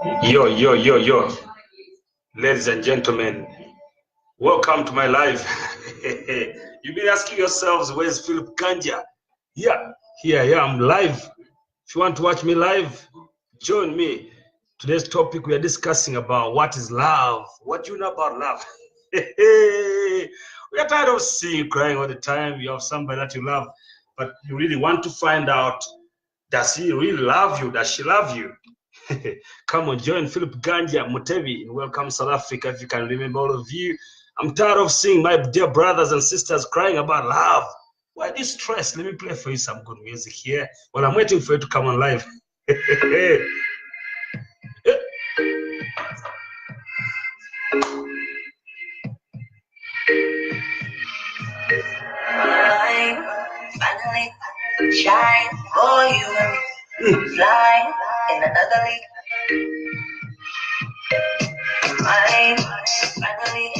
Yo, yo, yo, yo. Ladies and gentlemen, welcome to my live. You've been asking yourselves, where's Philip Kanja? Yeah, here I am live. If you want to watch me live, join me. Today's topic, we are discussing about what is love. What do you know about love? We are tired of seeing you crying all the time. You have somebody that you love, but you really want to find out, does he really love you? Does she love you? Come on, join Philip Ganja Mutebi in Welcome South Africa. If you can remember, all of you, I'm tired of seeing my dear brothers and sisters crying about love. Why this stress? Let me play for you some good music here while I'm waiting for you to come on live. Finally shine for you, fly in another league. Finally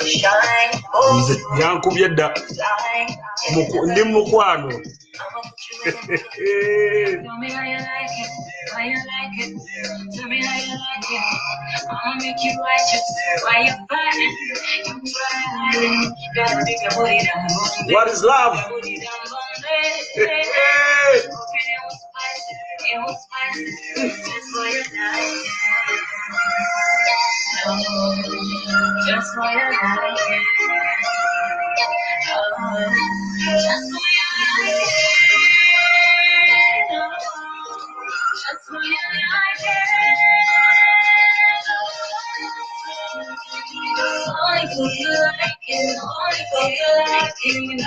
shine for you, ndi mukwano. Tell me how you like it, why you like it. Tell me how you like it. I'ma make you righteous. Why you fighting? You trying. Gotta take your booty down. What is love? It was spicy. Just for your night. Just for your night. Just for your night. Just for your liking. Only for your liking, only for your liking.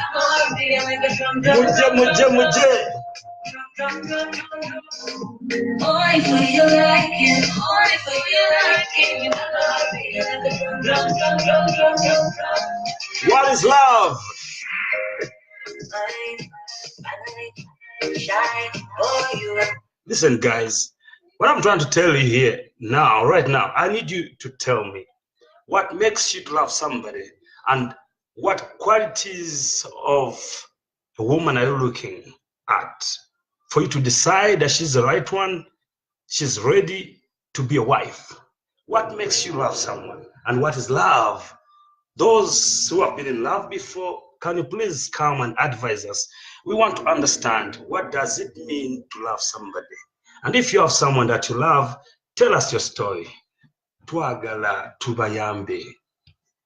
What is love? Listen, guys, what I'm trying to tell you here now, right now, I need you to tell me what makes you to love somebody and what qualities of a woman are you looking at for you to decide that she's the right one, she's ready to be a wife. What makes you love someone and what is love? Those who have been in love before, can you please come and advise us? We want to understand, what does it mean to love somebody? And if you have someone that you love, tell us your story. Twagala tubayambe.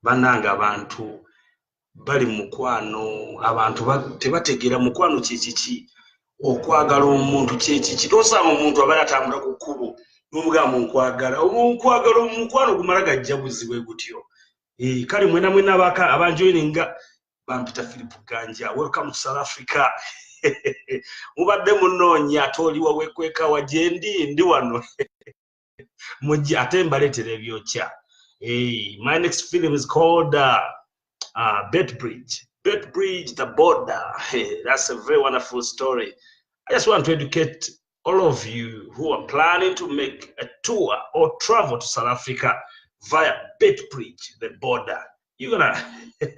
Bananga abantu bali mukwano, abantu tebategeera mukwano kiki. Okwagala omuntu kyekiki. Tosanga omuntu abala atambula ku kkubo n'omugamba nkwagala. Omunkwagala omukwano gumala gajja buzibu gutyo. Kale mwena abanjoininga bampita Philip Ganja. Welcome to South Africa. Mubadde munoonya atoliwa wekweka wajendi ndi wano. Mujje ate mbaleetera ebyokya. My next film is called Beitbridge. Beitbridge, the border. That's a very wonderful story. I just want to educate all of you who are planning to make a tour or travel to South Africa via Beitbridge, the border. You're gonna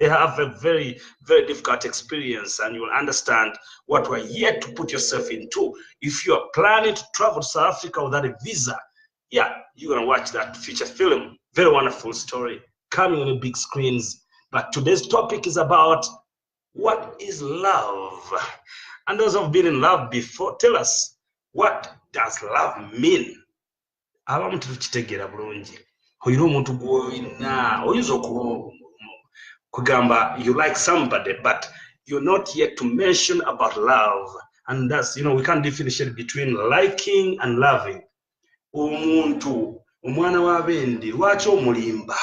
have a very, very difficult experience, and you will understand what we're yet to put yourself into. If you are planning to travel to South Africa without a visa, yeah, you're gonna watch that feature film. Very wonderful story coming on the big screens. But today's topic is about what is love. And those who have been in love before, tell us, what does love mean? Abamu tukitegera bulungi. Oyina omuntu gw'oyina, oyinza kugamba you like somebody, but you're not yet to mention about love. And that's, we can't differentiate between liking and loving. Omuntu, omwana w'abendi, lwaki omulimba?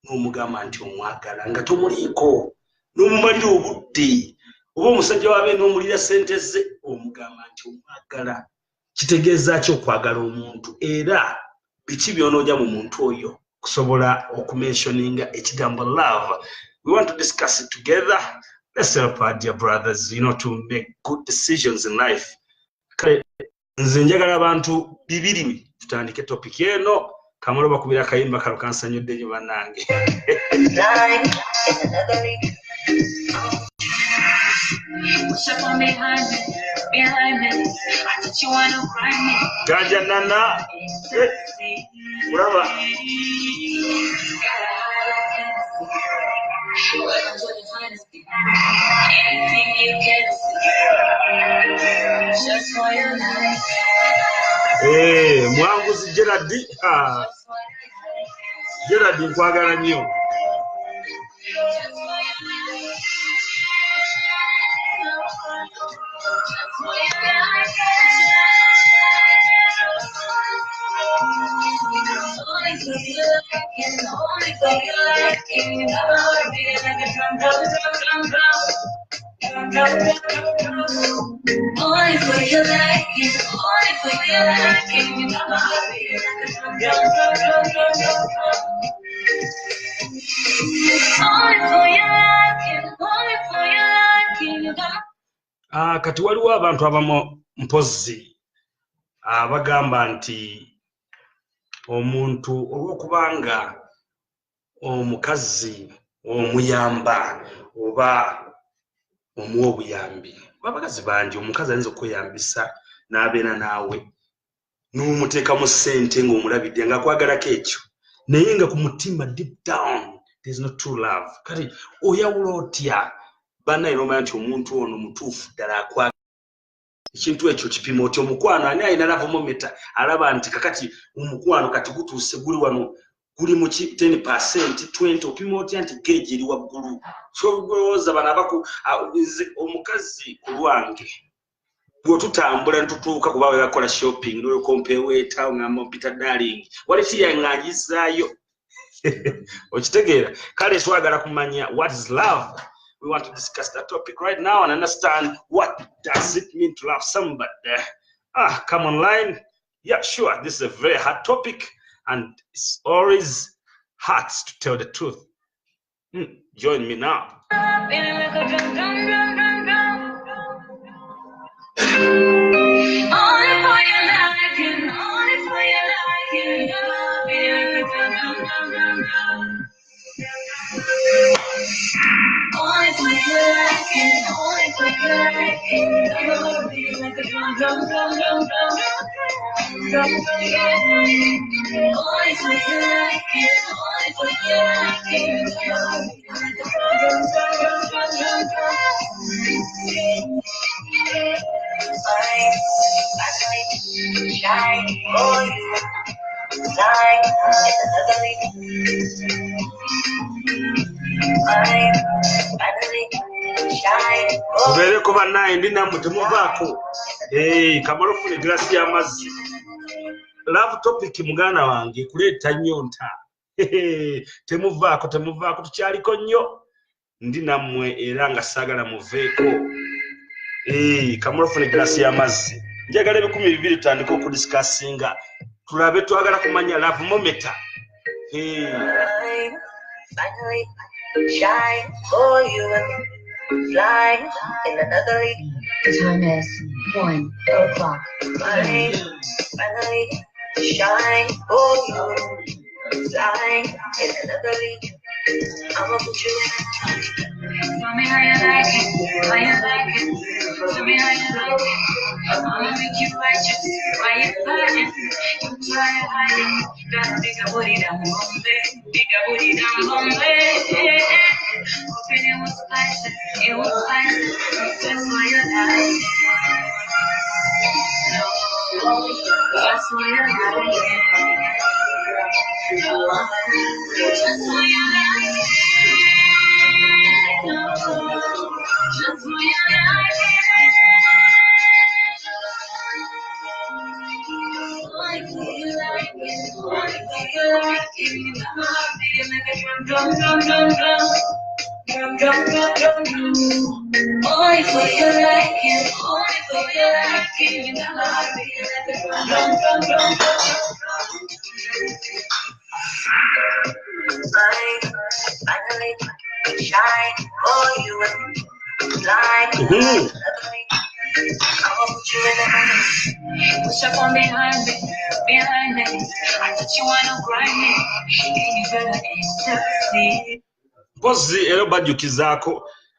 N'omugamba nti omwagala nga tomuliiko, n'omumalira obudde. Oba omusajja w'abendi n'omulira ssente ze, omugamba nti omwagala. Kitegeeza ki okwagala omuntu? Era biki by'onoogya mu muntu oyo kusobola okumentioninga ekigambo love? We want to discuss it together. Let's help our dear brothers, to make good decisions in life. Nze njagala abantu bibiri tutandike topic eno. Kamalo bakubira akayimba kalo kansanyudde nyo bannange. behind me. I thought you wanna grind me. Ganja Nana. Brava. Anything you can just for your life. Mwanguzi Gerard. Gerard nkwagala nnyo. Only for your liking, only for your liking, you got my heart beating like a drum, only for your liking, only for your liking, you got my. Kati waliwo abantu abamu mpozi bagamba nti omuntu olw'okubanga omukazi omuyamba oba omuwa obuyambi babakazi bangi omukazi ayinza okweyambisa n'abeera naawe n'omuteekamu ssente ng'omulabidde nga akwagalako ekyo naye nga ku mutima deep down there's no true love. Kati oyawula otya bannaye n'omanya nti omuntu ono mutuufu ddala akwagala ekintu ekyo kipimo otyo omukwano ani alina lavomometa alaba nti kakati omukwano kati gutuuse guli wano guli mu 10% 20 opima otya nti geegi eri waggulu kyolowooza bano abaku omukazi ku lwange bw'otutambula ne tutuuka kuba we bakola shopping n'okompeweeta ngamba Peter Darling wali kiyaŋŋanyizaayo okitegeera kale twagala kumanya what is love. We want to discuss that topic right now and understand what does it mean to love somebody. Come online. Yeah, sure. This is a very hard topic and it's always hard to tell the truth. Join me now. Only for your liking, only for your liking, you'll be like a drum, drum, drum, drum, drum, drum, only for your liking, only for your liking, you'll be like a drum, drum, drum, drum, drum, drum. Shine for you, shine in another league. Mubeereko bannaye ndi nammwe temuvaako kamalofune girasi y'amazzi. Love topic muganda wange kuleeta nnyonta. Temuvaako tukyaliko nnyo ndi nammwe era nga saagala muveeko. Kamalofune girasi y'amazzi njagala 200 tutandika okudisikasinga tulabe twagala kumanya love mometa. Finally, shine for you and fly in another league. The time is 1 o'clock. Finally, shine for you and fly in another league. I'ma put you in. Tell me how you like it, how you like it. Tell me how you like it. I'ma make you righteous. Why you fighting? You try to hide it. Got a bigger booty down Bombay, bigger booty down Bombay. Hoping it was spicy, that's why you like it. That's why you like it. That's why you like it. That's why you like it. Only for you like it, only for you like it. My heart beating like a drum, drum, drum, drum, drum, drum, drum, drum, drum. Only for you like it, only for you like it. My heart beating like a drum, drum, drum, drum, drum. Finally, shine for you and fly. I'ma put you in the moon. Push up on behind me. I thought you wanna grind me. And you better accept. Mpozi ero bajjukizaako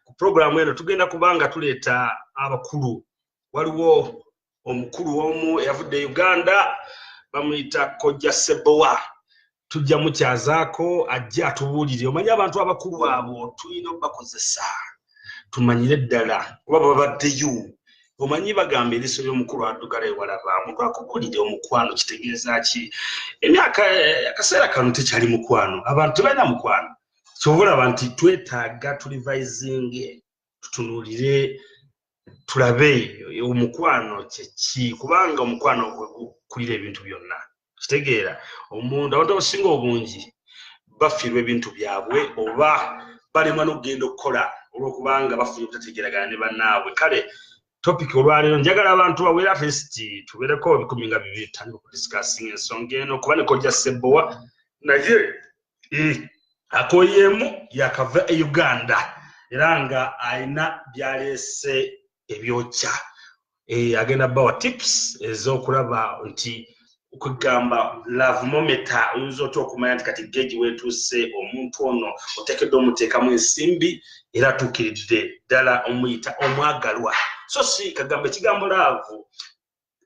ku programu eno tugenda kubanga tuleeta abakulu waliwo omukulu omu yavudde Uganda bamuyita Kojja Sebowa tujja mukyazaako ajja atubuulire omanyi abantu abakulu abo tulina obakozesa tumanyire ddala oba babaddeyo omanyi bagamba eriiso ly'omukulu addugala ewalaba omuntu akubuulire omukwano kitegeeza ki emyaka akaseera kano tekyali mukwano abantu tebalina mukwano kyobulaba nti twetaaga tulivisinge tutunuulire tulabe omukwano kyeki kubanga omukwano gwe gukulira ebintu byonna kitegeera omuntu abantu abasinga obungi bafiirwa ebintu byabwe oba balemwa n'okugenda okukola olw'okubanga bafunye obutategeeragana ne bannaabwe kale topic olwaleero njagala abantu bawera festi tubeereko 12 tutandika okudiscussing ensonga eno kuba ne Kojja Sebowa naye akoyeemu yakava e Uganda era nga alina byaleese ebyokya agenda bawa tips ez'okulaba nti okugamba love mometa oyinza otya okumanya nti kati geegi weetuuse omuntu ono oteekeddwa omuteekamu ensimbi era atuukiridde ddala omuyita omwagalwa so si kagamba ekigambo laavu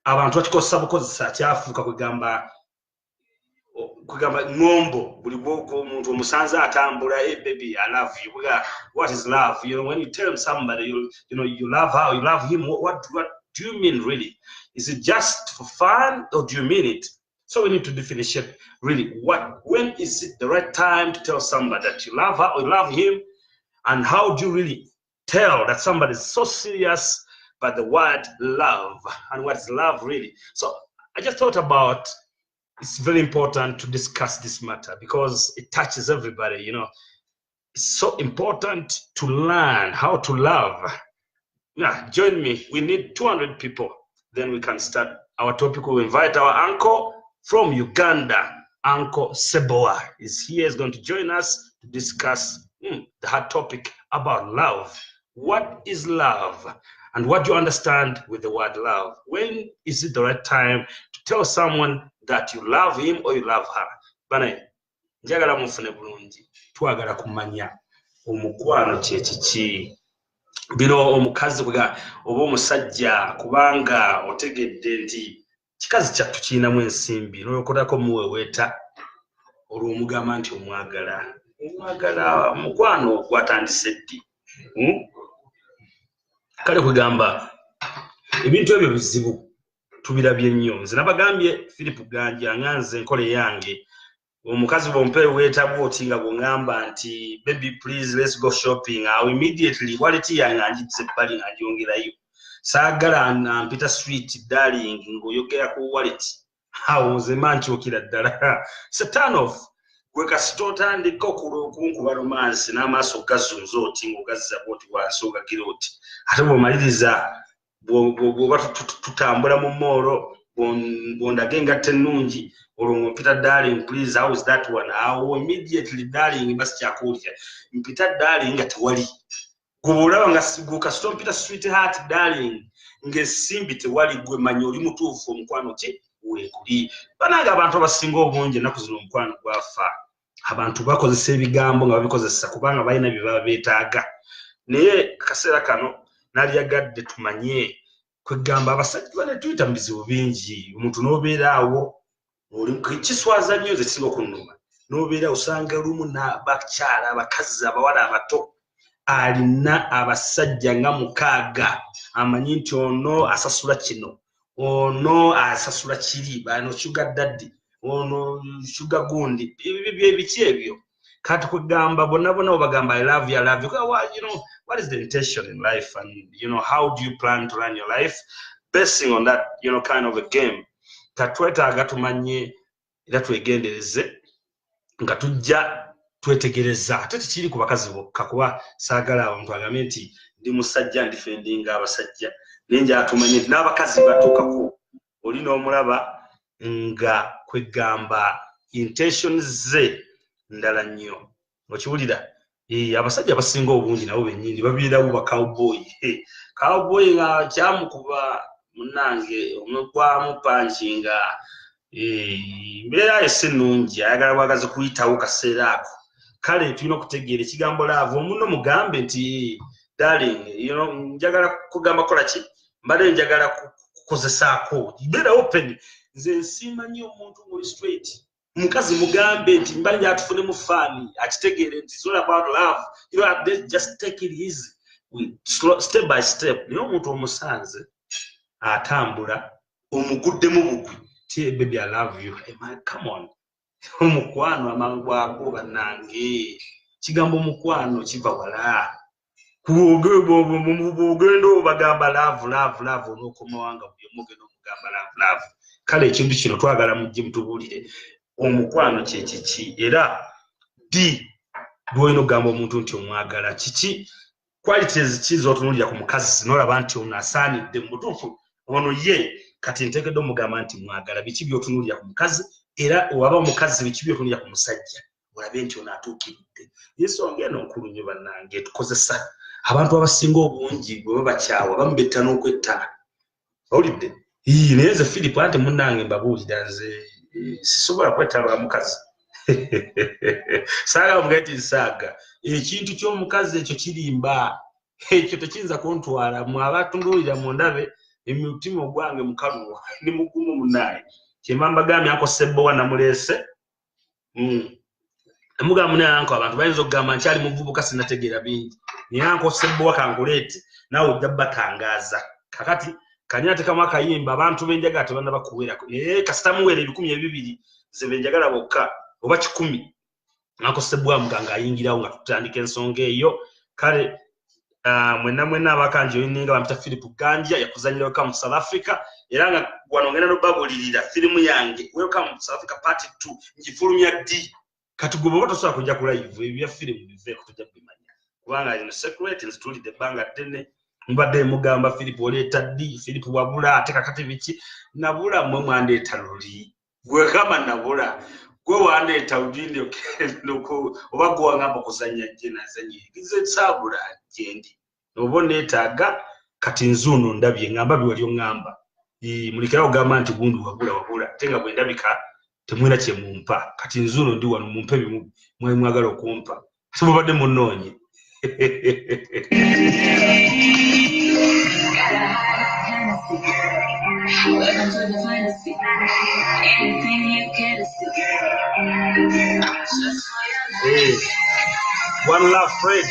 abantu bakikozesa bukozesa kyafuuka kugamba ngombo buli bw'omuntu omusanze atambula baby I love you what is love when you tell somebody you love her you love him what do you mean really is it just for fun or do you mean it so we need to differentiate really when is it the right time to tell somebody that you love her or you love him and how do you really tell that somebody is so serious by the word love and what is love really so I just thought about it's very important to discuss this matter because it touches everybody, It's so important to learn how to love. Yeah, join me. We need 200 people. Then we can start our topic. We'll invite our uncle from Uganda. Uncle Sebowa is here. He's going to join us to discuss the hard topic about love. What is love? And what do you understand with the word love? When is it the right time to tell someone that you love him or you love her? Bana, njagala mufune bulungi. Twagala kumanya omukwano kyekiki. Bino omukazi oba omusajja kubanga otegedde nti kikazi kyattu kiyinamu ensimbi n'okotako muweweeta olw'omugamba nti omwagala mukwano gwatandise ddi. Kale kugamba ebintu ebyo bizibu tubirabye nnyo nze nabagambye Philip Ganja nganze enkole yange omukazi bw'ompe weetabwa oti nga bw'ŋŋamba nti baby please let's go shopping awo immediately waleti yange anjitse ebbali ng'agyongerayo saagala mpita street darling ng'oyogera ku wallet awo nze mankyukira ddala it's a turn off gwe kasita otandika okunkuba romance n'amaaso gazunza oti ng'ogazza bwoti wansi ogagira oti ate bw'omaliriza bw'oba tutambula mu moolo bw'ondaga engatta ennungi olwo mpita darling please how is that one awo immediately darling basi kyakuwulira mpita darling nga tewali gwe bw'olaba nga kasita ompita sweetheart darling ng'ensimbi tewali gwe manya oli mutuufu omukwano ki weekuli bananga abantu abasinga obungi ennaku zino omukwano gwafa abantu bakozesa ebigambo nga babikozesa kubanga balina bye baba beetaaga naye akaseera kano nalyagadde tumanye kwegamba abasajja bane tuyita mu bizibu bingi omuntu n'obeera awo kiswaza nnyo ze kisinga okunnuma n'obeera osanga lumu n'abakyala abakazi abawala abato alina abasajja nga 6 amanyi nti ono asasula kino ono asasula kiri bano sugar daddy ono sugar gundi biki ebyo kati kugamba bonna obagamba I love you well, what is the intention in life and how do you plan to run your life basing on that kind of a game katwetaaga tumanye era twegendereze nga tujja twetegereza ate tekiri ku bakazi bokka kuba saagala abantu agambe nti ndi musajja ndifendinga abasajja nenja atumanye nti n'abakazi batuukako oli n'omulaba nga kwegamba intentions ze ndala nnyo okiwulira abasajja basinga obungi nabo bennyini babiirawo ba cowboy nga kyamukuba munange omugwamu panchi nga mbeera esse nnungi ayagala bwagazi kuyitawo kaseera ako kale tulina okutegeera ekigambo laavu omuno mugambe nti darling njagala kugamba kola ki mbadde njagala kukozesaako beera open nze nsiima nnyo omuntu ng'oli straight mukazi mugambe nti mbali atufune mu faani akitegeere nti it's all about love you know just take it easy step by step naye omuntu omusanze atambula omuguddemu bugwi ti baby I love you hey man come on omukwano amangu ago bannange kigambo omukwano kiva wala kuogenda obagamba love onokoma wanga buli omugenda omugamba love kale ekintu kino twagala mujje mutubuulire omukwano kyekiki era bwolina okugamba omuntu nti omwagala kiki qualities ki z'otunuulira ku mukazi n'olaba nti ono asaanidde mu butuufu ono ye kati nteekedde omugamba nti mwagala biki by'otunuulira ku mukazi era waba omukazi biki by'otunuulira ku musajja olabe nti ono atuukiridde ensonga eno nkulu nnyo bannange tukozesa abantu abasinga obungi bwe babakyawa bamubetta n'okwettana owulidde naye nze Philip anti munnange mbabuulira nze sisobola kwetaba mukazi saaga mugati nsaaga ekintu ky'omukazi ekyo kirimba ekyo tekiyinza kuntwala mwe abatunduulira mu ndabe emitima ogwange mukaluwa ndi mugumu munnaye kyemba mbagambye anko Ssebbowa namuleese emugamba naye anko abantu bayinza okugamba nkyali muvubuka sinnategeera bingi naye anko Ssebbowa kankuleete naawe ojja batangaaza kakati kanya tekamu akayimba abantu benjagala tebanda bakuwerako kasita muwere 200 ze benjagala bokka oba 10 anko Ssebbowa muganga ayingirawo nga tutandika ensonga eyo kale mwena abakanji oyininga bampita Philip Ganja yakuzanyira Welcome to South Africa era nga wano ngenda nobabulirira firimu yange Welcome to South Africa part 2 njifulumya D kati gwe baba tosobola kujja ku live ebya firimu biveeko tujja kubimanya kubanga ino secret nzitulidde ebbanga ddene mbadde mugamba Philip oleeta D Philip wabula ate kakati biki nabula mmwe mwandeeta luli gwe kama nabula gwe wandeeta luli oba gwe wangamba okuzanya gye nazanye nze saabula gyendi oba neetaaga kati nzuuno ndabye ngamba biwali oŋŋamba mulekera okugamba nti gundi wabula ate nga bwe ndabika temwina kye mumpa kati nzuuno ndi wano mumpe bimu mwagala okumpa ate mubadde munoonye One love, Fred.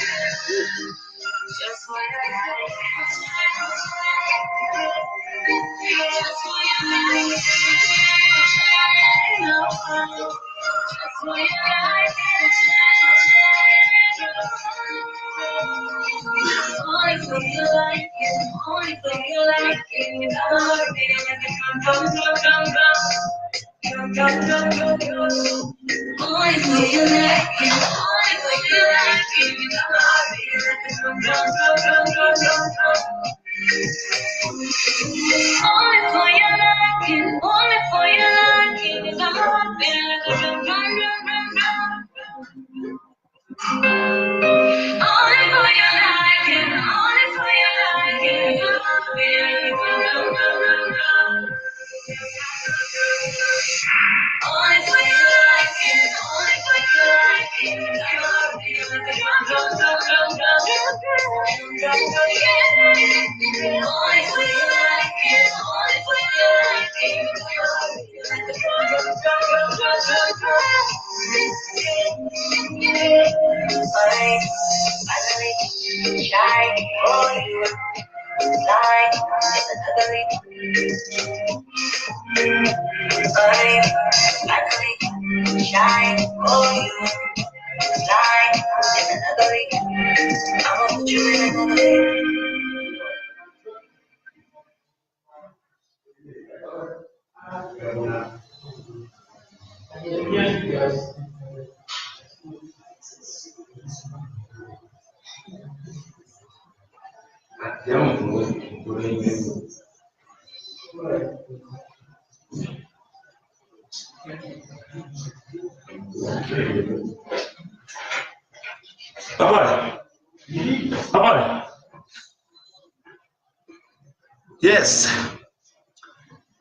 Yes,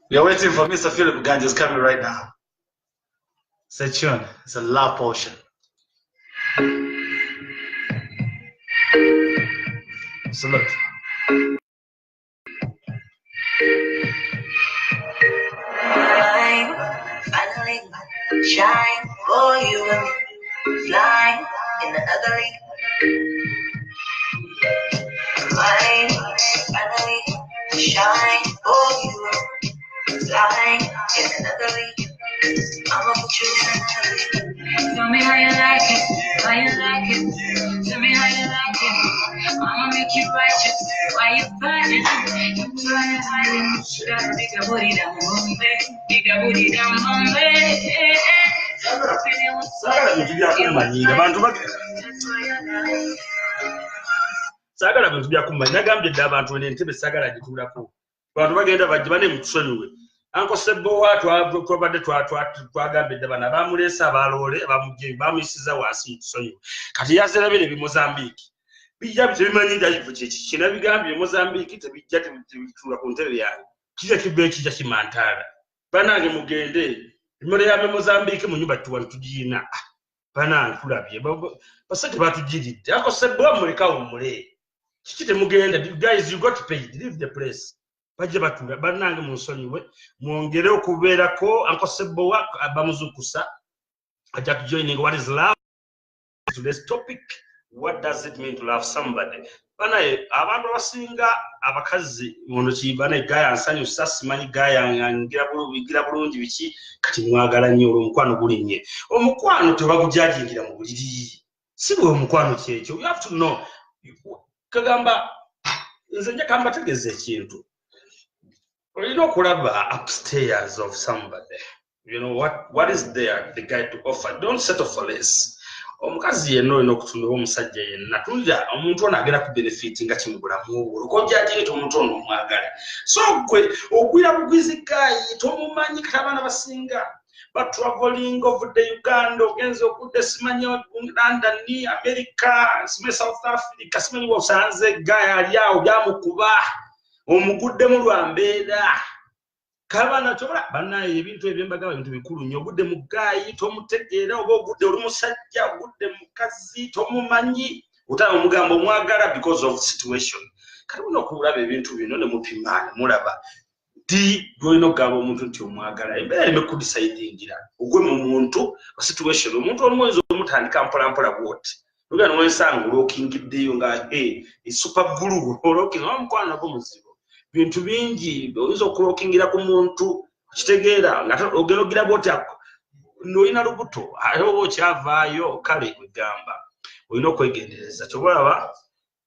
we are waiting for Mr. Philip Ganja is coming right now. Stay tuned. It's a love potion. Salute. shine for you and fly in another league. Mine, finally, shine for you and fly in another league. I'ma put you in another league. Tell me how you like it, how you like it. Tell me how you like it. I'ma make you righteous. Why you fighting? You try to hide it. Gotta pick a booty down, Bombay. Pick a booty down, Bombay. Sagala bintu byakumanya nagambye dda abantu n'entebe sagala gituulako abantu bagenda bajja bane mutusonyiwe Uncle Sebo twabadde twagambye dda bano abamuleesa abaloole bamuyisiza wansi mutusonyiwe kati yazerabire bi Mozambique bijja tebimanyi ndayivu kyeki kina bigambye Mozambique tebijja tebituula ku ntebe yange kijja kibbe ekijja kimantaala banange mugende imole ya Mozambique mu nyumba tugiina banange tulabye basate batujiridde Uncle Sebo mulekawo mule kiki temugenda guys you got paid leave the place bajja batula banange mu nsonyiwe mwongere okubeerako Uncle Sebo bamuzukusa ajja joining what is love today's topic what does it mean to love somebody banaye abantu abasinga abakazi ngono kibana gaya ansanyusa simanyi gaya ngira bulungi biki kati mwagala nnyo omukwano gulinnye omukwano tebagujajingira mu buliri si bwe omukwano kyekyo you have to know kagamba nze nja kamba tegeze ekintu olina okulaba upstairs of somebody you know what is there the guy to offer don't settle for less omukazi yenna olina okutundawo omusajja yenna tulira omuntu ono agenda ku benefit nga kimubulamu okojjajireta omuntu ono omwagala so gwe ogwira bugwizikayi tomumanyi kati abaana basinga traveling over the Uganda ogenze okudde simanyi London ni America simanyi South Africa simanyi wasanze gaya alyawo byamukuba omuguddemu lwambeera kabana chola banaye ebintu ebyembagaba ebintu bikulu nnyo ogudde mu gaayi tomutegeera oba ogudde oli musajja ogudde mukazi tomumanyi otaba omugambo omwagala because of situation kati buno okulaba ebintu bino ne mupimana mulaba di gwolina okugamba omuntu nti omwagala embeera ereme kudisidingira ogwe mu muntu wa situation omuntu olumwezi omutandika mpolampola bwoti ogana wensanga olokingiddeyo nga super glue oloking omukwano nagwo muzibu bintu bingi oyinza okulokingira ku muntu kitegeera nga ogenda ogira bwoti n'olina lubuto ate oba okyavaayo kale kwegamba olina okwegendereza kyobalaba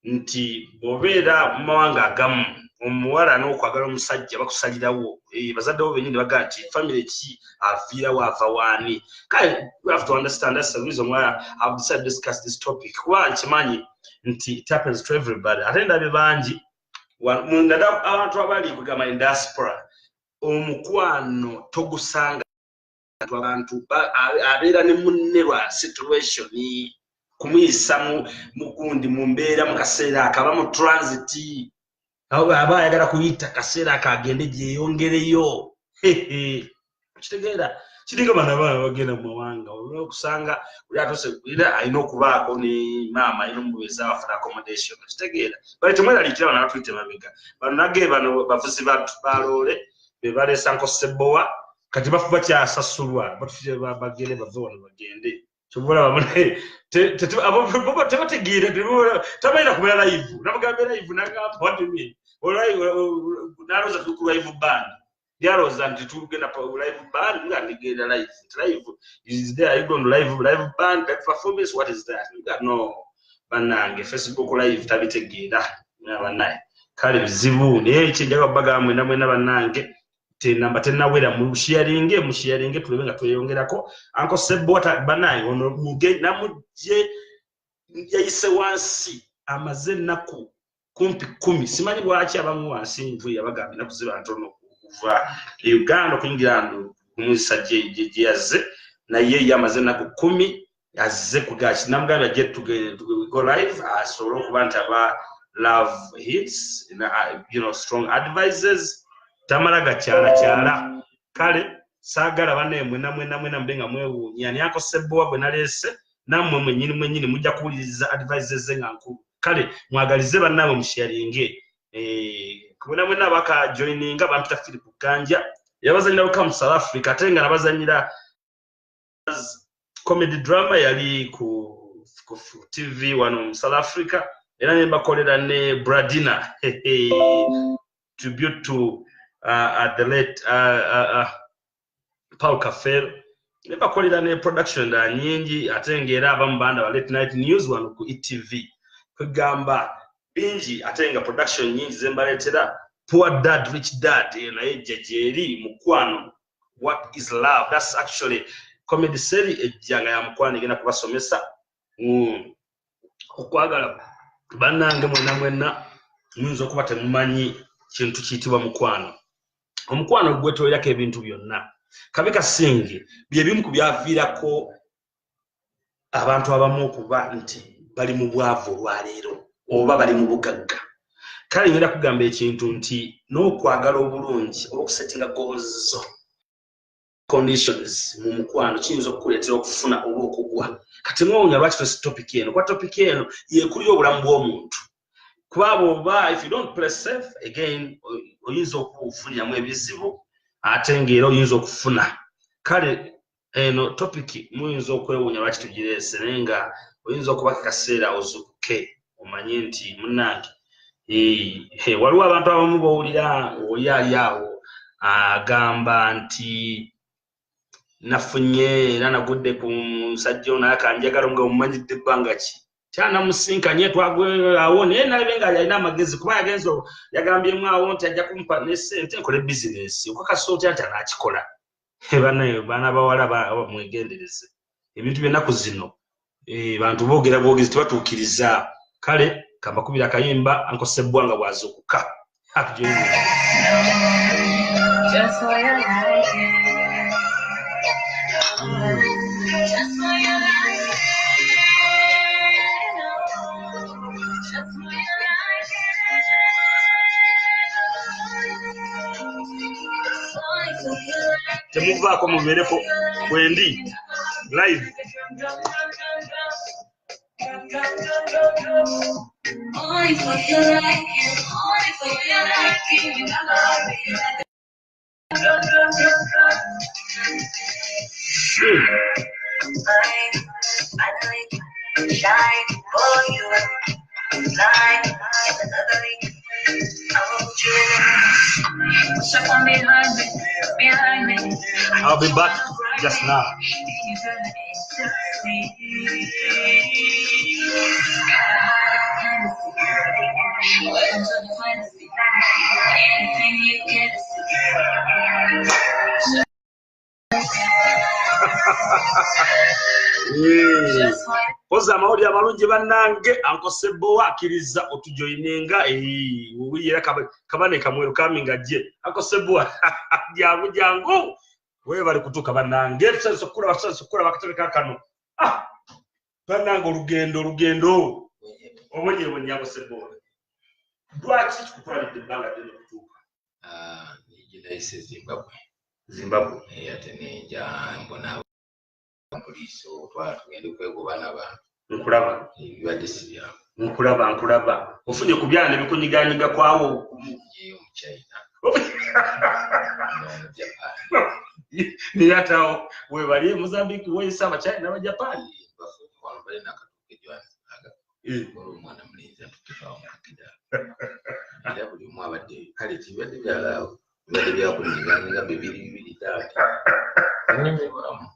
nti bw'obeera mu mawanga agamu omuwala n'okwagala omusajja bakusalirawo bazaddewo bennyini bagaa nti family ki afiirawo ava waani kale we have to understand that's the reason why I've decided to discuss this topic kuba nkimanyi nti it happens to everybody ate ndabye bangi mundada abantu abali kugamba in diaspora omukwano togusanga abantu abeera ne munne lwa situation kumuyisa mugundi mu mbeera mu kaseera akaba mu transit aba ayagala kuyita kaseera akagende gyeyongereyo kitegeera kiringa bana bagenda mu mawanga okusanga uli atose kuira alina okubaako ne maama alina omubeezi afuna accommodation kitegeera bali temweralikira bana batuyite mabega bano nage bano bavuzi baloole be baleesa Uncle Sebo kati bafuba kyasasulwa batufire bagende bave wano bagende kyobola bamune abo tebategeera tabalina kubeera live namugambe live nagamba what do you mean naroza tuku live band yaroza nti tugenda live band nga ndigenda live is there you go live band that performance what is that you got no banange Facebook live tabitegeera banaye kale bizibu ekijja babaga mwena banange tenamba tenawera mu sharinge tulebe nga tweyongerako Uncle Sebo banaye ono muge namuje yayise wansi amaze naku kumpi 10 simanyi bwaki abamu wansi nvu yabagambe nakuziba ntono kuva Uganda kuingira kumusajje yaze na ye yamaze naku 10 yazze kugachi namugamba je go live asoro kubanta ba love hits you know strong advisors tamaraga kyala kale sagala bane mwena mbenga mwewunya ni Uncle Sebo bwe nalese namwe mwenyini mujja kuwuliriza advisors ngankulu kale mwagalize bannawe musharinge mwena baka joininga bampita Philip Kanja yabazanyira mu South Africa atenga nabazanyira comedy drama yali ku TV wano mu South Africa era ne bakolera ne Bradina tribute to the late Paul Kafel ne bakolera ne production da nyingi ate ngera abamu banda wa late night news wano ku ETV kugamba bingi ate nga production nyingi zembaletera Poor Dad Rich Dad naye jejeri mukwano what is love. That's actually comedy series ejjanga ya mukwano igenda kubasomesa okwagala bannange mwenna muyinza okuba temumanyi kintu kiyitibwa mukwano. Omukwano gwetolako ebintu byonna kabe kasinge bye bimu ku byaviirako abantu abamu okuba nti bali mu bwavu olwaleero oba bali mu bugagga. Kale ngenda kugamba ekintu nti n'okwagala obulungi okusettinga goals conditions mu mukwano kiyinza okukuleetera okufuna oba okugwa. Kati mwewuunya lwaki twesi topic eno kwa topic eno yekulira obulamu bw'omuntu kuba oba if you don't play safe again oyinza okufuniramu ebizibu ate ng'era oyinza okufuna. Kale eno topic muyinza okwewuunya lwaki tugireese naye nga oyinza okuba kaseera ozukuke omanye nti munnange waliwo abantu abamu bowulira oli ali awo agamba nti nafunye era nagudde ku musajja ono akanjagala nga omumanyidde ebbanga ki kyanamusinkanye twagwe awo naye nalabe nga alina amagezi kuba yagambyemu awo nti ajja kumpa ne ssente nkole bizinesi okakasa otya nti anaakikola. Baana bawala mwegendereze ebintu by'ennaku zino bantu boogera bwogezi tebatuukiriza. Kale kambakubira akayimba Uncle Sebbwanga bw'azuukuka. Temuvaako mubeereko bwendi live. Only for your liking, only for your liking, you finally shine for you, line in another league. I want you to step on behind me. I'll be back just now. Anything you get. Oza amawulire amalungi bannange Uncle Sebbo akkiriza otujoyininga era kabane kamweru kaminga gye Uncle Sebbo jangu wewe bali kutuuka bannange tusasukula bakatoleka kano bannange olugendo obwenyewe Uncle Sebbo lwaki kikutwalidde ebbanga ddene okutuuka? Nigiraise Zimbabwe ate nenja mbona poliisi tugende kwegoba n'abantu nkulaba ebibadde si byamu nkulaba ofunye ku byana ebikunyiganyiga kwawo omuchina niyatawo webali Mozambique weyisa abachina n'abajapani bali nakatuuka ejohannesburg olw'omwana mulenzi atutukawo mukakida era buli omu abadde kale kibadde byalaawo bibadde byakunyiganyiga bibiri taata anyumirwamu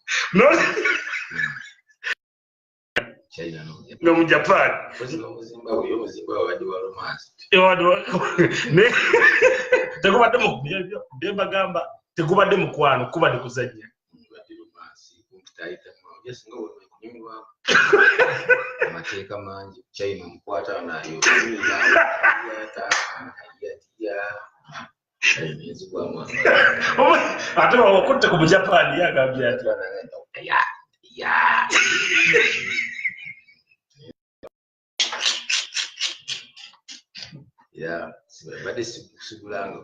China no mu Japan Zimbabwe badde wa romance tegubadde mu bagamba tegubadde mukwano kubadde kuzannya badde romance kumpitaita singa wali kunyumirwamu amateeka mangi China mukwata nayo ate wakutte ku Mujapani yagambye ati badde sigulanga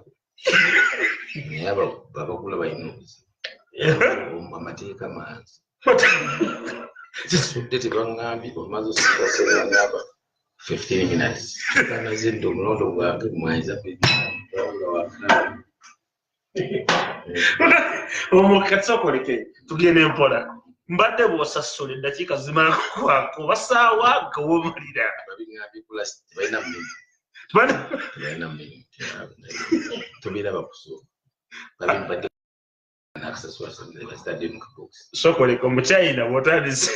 naye babagula balina obuzibu amateeka mangi sudde tebaŋŋambye omaze osikaseangamba 15 minutes kanazidde omulondo gwange mwanyiza omukatsokoleke tugenda empola mbadde bw'osasula eddakiika zimala kuba ssaawa kawumalira babingambye kulasti tebalina mmirimu tebalina mmirimu tobiraba kusooka babimbadde n'akasasula bazitadde mu kaboksi sokoleka omukyayina bw'otandise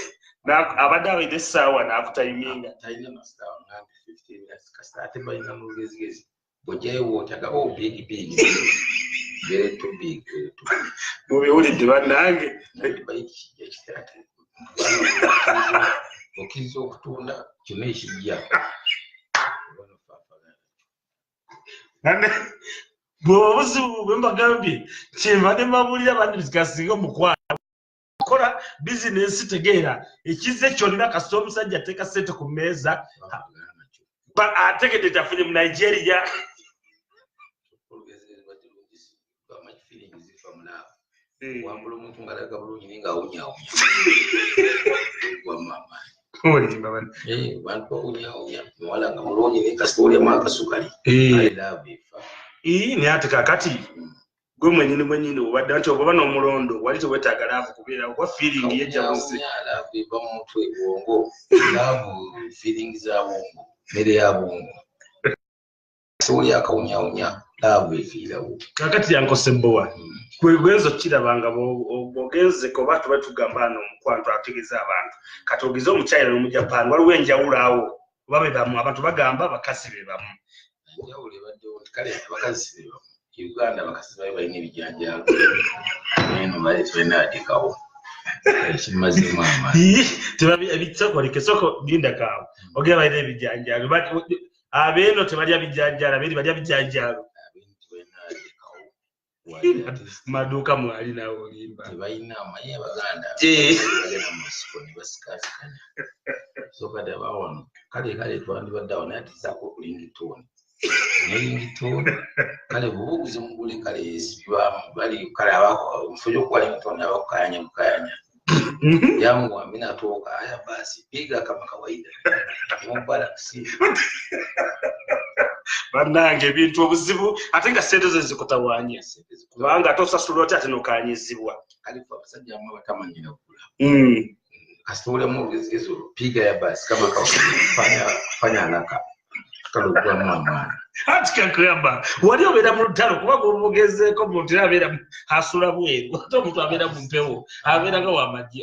abadde awedde essaawa n'akutayiminga talina masaawa ngambi 15 minutes kasita ate balina mu lugezigezi bw'ojjayo wootaga big very too big mubiwulidde bannange bayikijja kitate okkiriza okutunda kyonna ekijja bw'obuzibu bwe mbagambye kyembadde mbabulira bandikasinga omukwano kola bizinensi tegeera ekize kyonna kasita omusajja ateeka sente ku mmeeza ategedde tafunye mu Nigeria wambula omuntu ng'alaga bulungi naye ng'awunyawunya wamama bantu bawunyawunya muwala nga mulungi naye kasita olyamu akasukali aliraava efa naye ate kakati gwe mwenyini obadde nti oba n'omulondo wali teweetaaga laavu kubeera oba feeling yejabuze laavu eva mu mutwe bwongo laavu feeling za bwongo mmere ya bwongo oli akawunyawunya laavu efiirawo kakati yankosebbowa kwegenza okirabanga bw'ogenze koba tuba tugamba hano omukwantu ategeeza abantu kati ogize omukyayina n'omujapani waliwo enjawulo awo oba be bamu abantu bagamba abakazi be bamu enjawulo ebaddewo nti kale abakazi be bamu Uganda abakazi babe balina ebijanjaalo eno bali twenaadikawo ekimazima amaanyi ebisoko lindakaawo ogera balina ebijanjaalo abeeno tebalya bijanjaalo abeeri balya bijanjaalo maduuka mwali nawe olimba tebalina amanyi abaganda bagenda mu masiko ne basikaasikanya sokadde abawano kale twandibadde awo naye atizaako okulingitooni neyingitooni kale bwobuguze mugule kale esibibwamu bali kale mufo gyokuwa lingitooni abakukayanya bukayanya yamuwambi natooka aya basi piga kama kawaida mubala kusiba bannange ebintu obuzibu ate nga sente zo zikutawaanya kubanga ate osasula otya ate n'okanyizibwa kalifu abasajja bamwe batamanyira kugula kasita olyamu olugezigezi olwo piga ya basi kama kawaida fanya haraka kalugwamu amaani ati kakuyamba wali obeera mu lutalo kuba gwobugezeeko omuntu era abeera asula bweru ate omuntu abeera mu mpewo abeeranga wamagye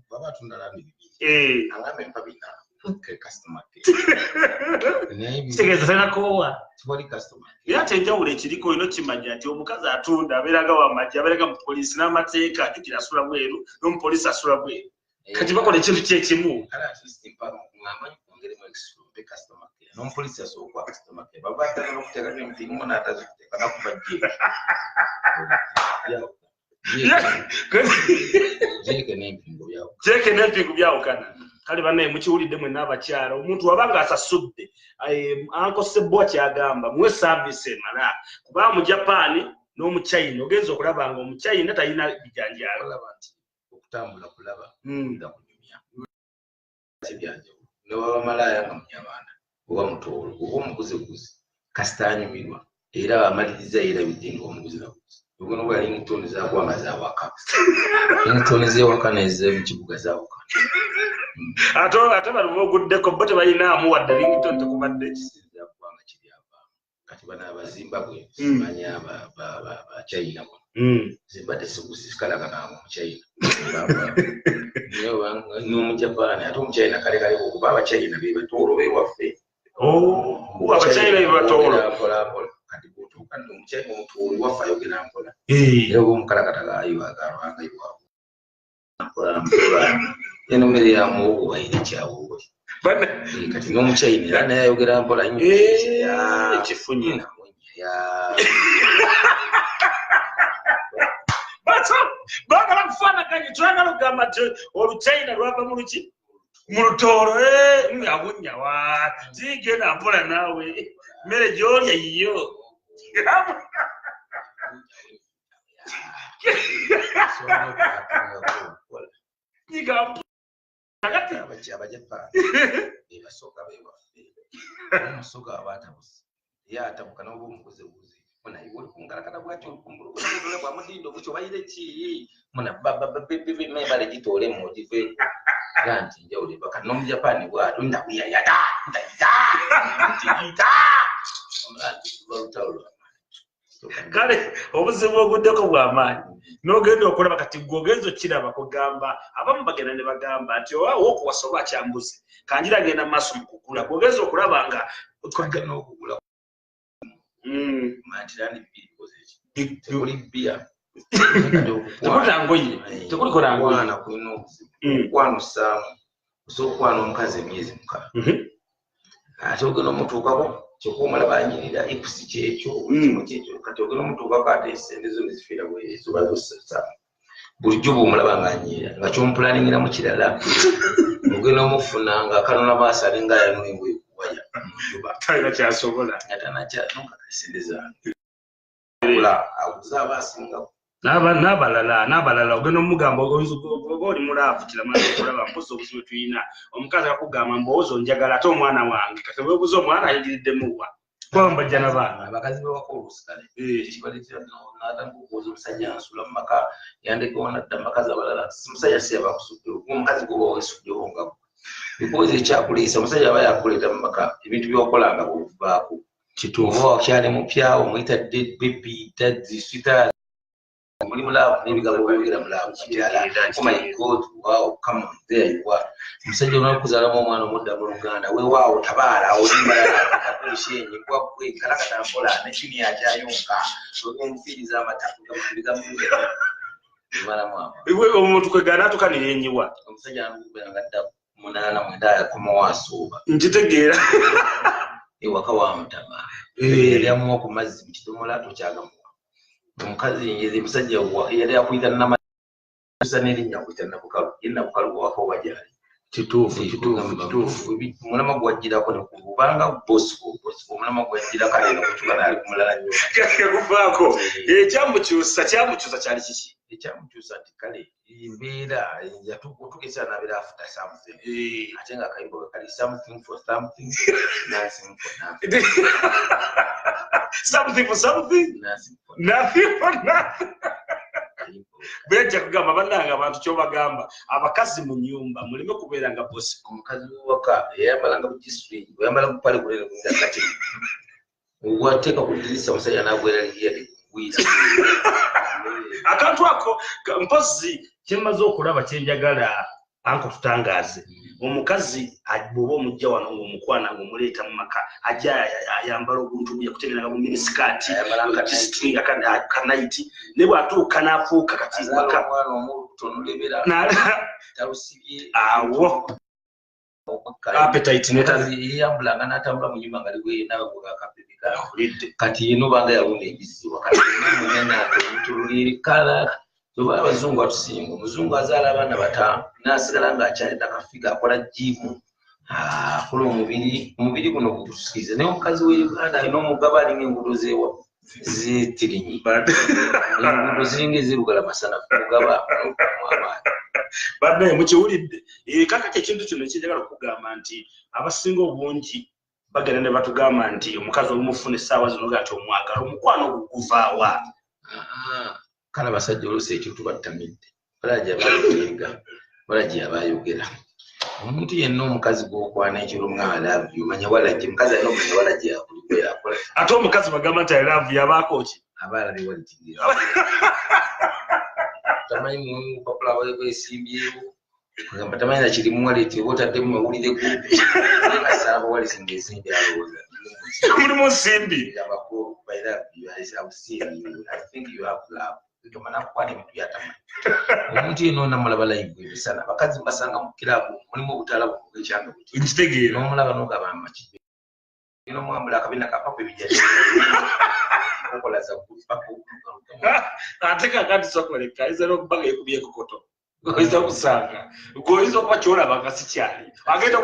baba atunda landi bibiri agambe mpa bina customer care kitegeeza tenakoowa tewali customer era ate enjawulo ekiriko olina okimanya nti omukazi atunda abeeranga wamagye abeeranga mu poliisi n'amateeka ajjukira asula bweru n'omupoliisi asula bweru kati bakola ekintu kyekimu kale amanyi kwongeremu ekisumbe customer care n'omupoliisi asooka customer care baba atagala okuteeka n'empingo n'atazikuteeka nakuva jeeke n'empingo byawukana kale bannaye mukiwulidde mwenna abakyala omuntu wabanga asasudde ankosebwa kyagamba muwe saavisi emala kubanga mu Japaani n'omuchina ogenza okulaba nga omuchina talina bijanjaalo okutambula kulaba da kunyumya kibyanjawulo ne baba malaya nga munyabaana oba mutoolo oba omukuzeguzi kasita anyumirwa era amaliriza era bidinga omuguzi naguzi ogono bwa lingitoni zaagwanga zaawaka lingitoni zeewaka n'ez'emukibuga zaawaka ate balimu oguddeko bo tebalinaamu wadde lingitoni tekubadde zaagwanga kiryava kati bana abazimbabwe simanya China zimbadde sikusikalagana mu China n'omujapaani ate omuchina kale okuba abachina be batoolo bewaffe abachina be batoolo kati bw'otuuka omuchina omutuuli waffe ayogera mpola era oba omukalakata gaayiwaagalwanga iwaabwe mpola eno mmere ya muwogo wayire kyawuwe kati n'omuchina era naye ayogera mpola ekifunye bagala kufaanaganya twagala okugamba nti oluchina lwava mu luki mu lutoolo awunyawa tigenda mpola naawe mmere gyolya yiyo abajapaani bebasooka bewaffe omusoga aba atabuze ye atabuka n'oba omukuzeguzi muna iwe kungalakata bwacho kumbulu kutola kwa mudindo kucho bayire chi muna baba bibi mebale gitole mu dive ganti nje uli baka no Japan bwa tunda kuya yada ndita kale obuzibu obuddeko bw'amaanyi n'ogenda okulaba kati gwogenzo kiraba kugamba abamu bagenda ne bagamba nti owawo okuwasa oba kyambuzi kanjira genda mu maaso mu kugula gwogenza okulaba nga okugenda okugula mantirani bibiri tekuli bia tekuli kolangoye mwana kulina obuzibu okwanusa osookwana omukazi emyezi mukaaga ate ogenda omutuukako kyokumala banyirira ikusi kyekyo kyekyo kati ogenda omutuukako ate esente zo nezifiira bwezo bazosesa bulijjo bwomulaba nganyira nga kyompulaningira mu kirala ogenda omufuna nga kanona baasale nga yanuengoye kuwaya mujuba talina kyasobola esente zange aguza abasingako n'abalala ogenda omugamba oba oli mulaavu kiramaze okulaba mpozi obuzibu tuyina omukazi akugamba mbowooza onjagala ate omwana wange kati webuuza omwana ayingiriddemu wa kuba mbajja n'abaana abakazi bewaka olusikale kibaleetera n'atandika okuwoza omusajja ansula mu maka yandekewo nadda mu bakazi abalala omusajja si yaba akusuddewo omukazi gwoba weesuddewo ngabo bikozi ekyakuliisa omusajja aba yakuleeta mu maka ebintu byokolanga bwovaako kituufu oba wakyali mupya omuyita bebi daddy sweetheart muri mulavu n'ebigambo byogera mulavu kityala oh my god wow come on there you are omusajja onakuzaalamu omwana omudda mu Luganda weewaawo tabaala olimbayaakakulishenye gwagwe kalakatampola nekini akyayonka enfiiri z'amataku omuntu kwegana atukaniryenyiwa omusajja anakubera dda 8 akoma wasooba nkitegeera ewaka wa mutama yalyamu ku mazzi mu kidomola tokyagamuwa omukazi yeze musajja yali akuyita namasa n'erinnya akuyita nabukalu ye nabukalu waka wajali kituufu mulama gwajjirako nekubanga bosco mulama gwajjira kale nokukyuka naali kumulala nnyo kakuvaako ekyamukyusa kyali kiki ekyamukyusa nti kale embeera yatugesa nabeera afuta something ate nga akayimbo kali something for something nothing for nothing something for something nothing for nothing bwejja kugamba bannanga abantu kyobagamba abakazi mu nyumba muleme kubeera nga bosi omukazi waka eyayambalanga mu gisitringi oyambala kupale kunene kunya kati wateeka ku ddirisa omusajja n'agwera liyadi kugwira akantu ako mpozi kyemmaze okulaba kyenjagala anko tutangaaze omukazi bw'oba omujja wano ng'omukwana ng'omuleeta mu maka ajja ayambala obuntu buya kutegeranga mu minisikaati gisitringi kanaiti ne bw'atuuka n'afuuka kati maka awo appetite yeyambulanga n'atambula mu nyumba nga liwenaakapeeka kati ino banga yalunda ebiziwa kati mitululirikala oba abazungu atusinga omuzungu azaala abaana 5 n'asigala ng'akyalina akafiga akola jimu akola omubiri guno gutusikiriza naye omukazi w'e Uganda alina omugaba alinga enguudo zetirinyi enguudo ziringa ezirugala masanafu mugaba amaani bannaye mukiwulidde kakati ekintu kino ekyenjagala okugamba nti abasinga obungi bagenda ne batugamba nti omukazi olumufuna essaawa zino ga nti omwagala omukwano oguguvaawa kale abasajja oluusi ekyo tubattamidde balajja abayogera omuntu yenna omukazi gw'okwana ekiro ng'alaavu manya walajje mukazi alina omanya walajje akuliko yakola ate omukazi bagamba nti alaavu yabaako ki aba alabe walitingira tamanyi mupapula weesimbyewo kugamba tamanyi na kiri muwaleeti oba otaddemu mawulire guasaaba walisinga ensimbi alowooza mulimu nsimbi tomanakukwata ebintu byatamanyi omuntu yenna onamulaba live ebisana abakazi basanga mu kirabu mulimu obutaalabu bwekyanga nkitegeera n'omulaba n'ogaba maki ino mwambula akabina kapapo ebijja okola za papo ate kakati sokoleka ayinza n'okubaga ekubye ekokoto oyinza okusanga oyinza okuba kyolaba nga sikyali agenda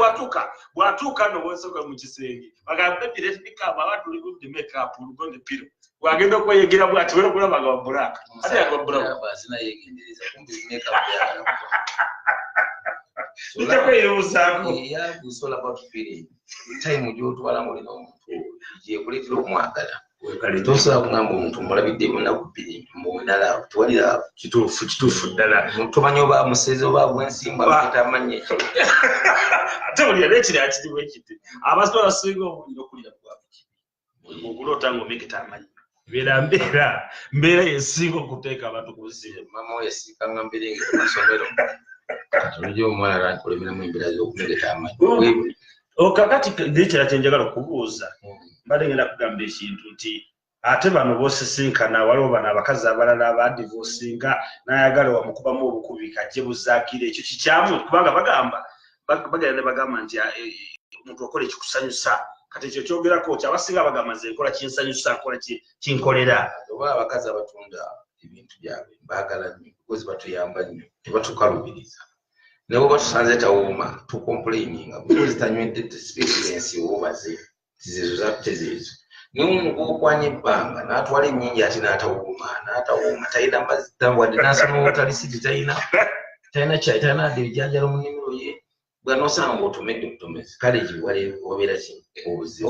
bwatuuka nobwosoka mu kisenge bagamba ebiretikaba abantu ligudde makeup lugonde piro wagenda okweyegera bwati wekulaba nga wabulaka ate yagobulaazinayegendereza kumbi makeup nikyakweyirubuzaako gusola about feeling time gyotwala ng'olina omuntu gyekuleetera okumwagala tosobola kugamba omuntu mulabidde munaku bbiri munala tuwalira kituufu ddala tomanyi oba museze oba gwensimba baketa amanya ekyo ate buli yali ekirala kiriwo ekiti abantu abasinga obulira okulira okulota ng'omeketa amanya mbeera yesinga okuteeka abantu ku buzibu mama we yasiikanga mberenge ku masomero kati olugyo omwana olemeramu embeera z'okumegeta amanya kakati nekirala kyenjagala okubuuza mbadde ngenda kugamba ekintu nti ate bano bosisinkana waliwo bano abakazi abalala abadivosinga nayagala wamukubamu obukubi kajje buzaakire ekyo kikyamu kubanga bagenda bagamba nti omuntu okola ekikusanyusa kati ekyo kyogerako kyo abasinga bagamba nze nkola kinsanyusa nkola kinkolera oba abakazi abatunda ebintu byabwe baagala nnyo because batuyamba nnyo tebatukalubiriza ne bwoba tusanze tawuuma tukomplaininga because tanywedde experience obaze tizezo zatezeezo niwe omuntu okwanya ebbanga n'atwala ennyingi ati n'atawuuma talina mazzi wadde n'asoma wotalisiti talina kyayi talina adde ebijanjalo mu nnimiro ye bwanosanga otomedde butomezi kale ekiwale obeera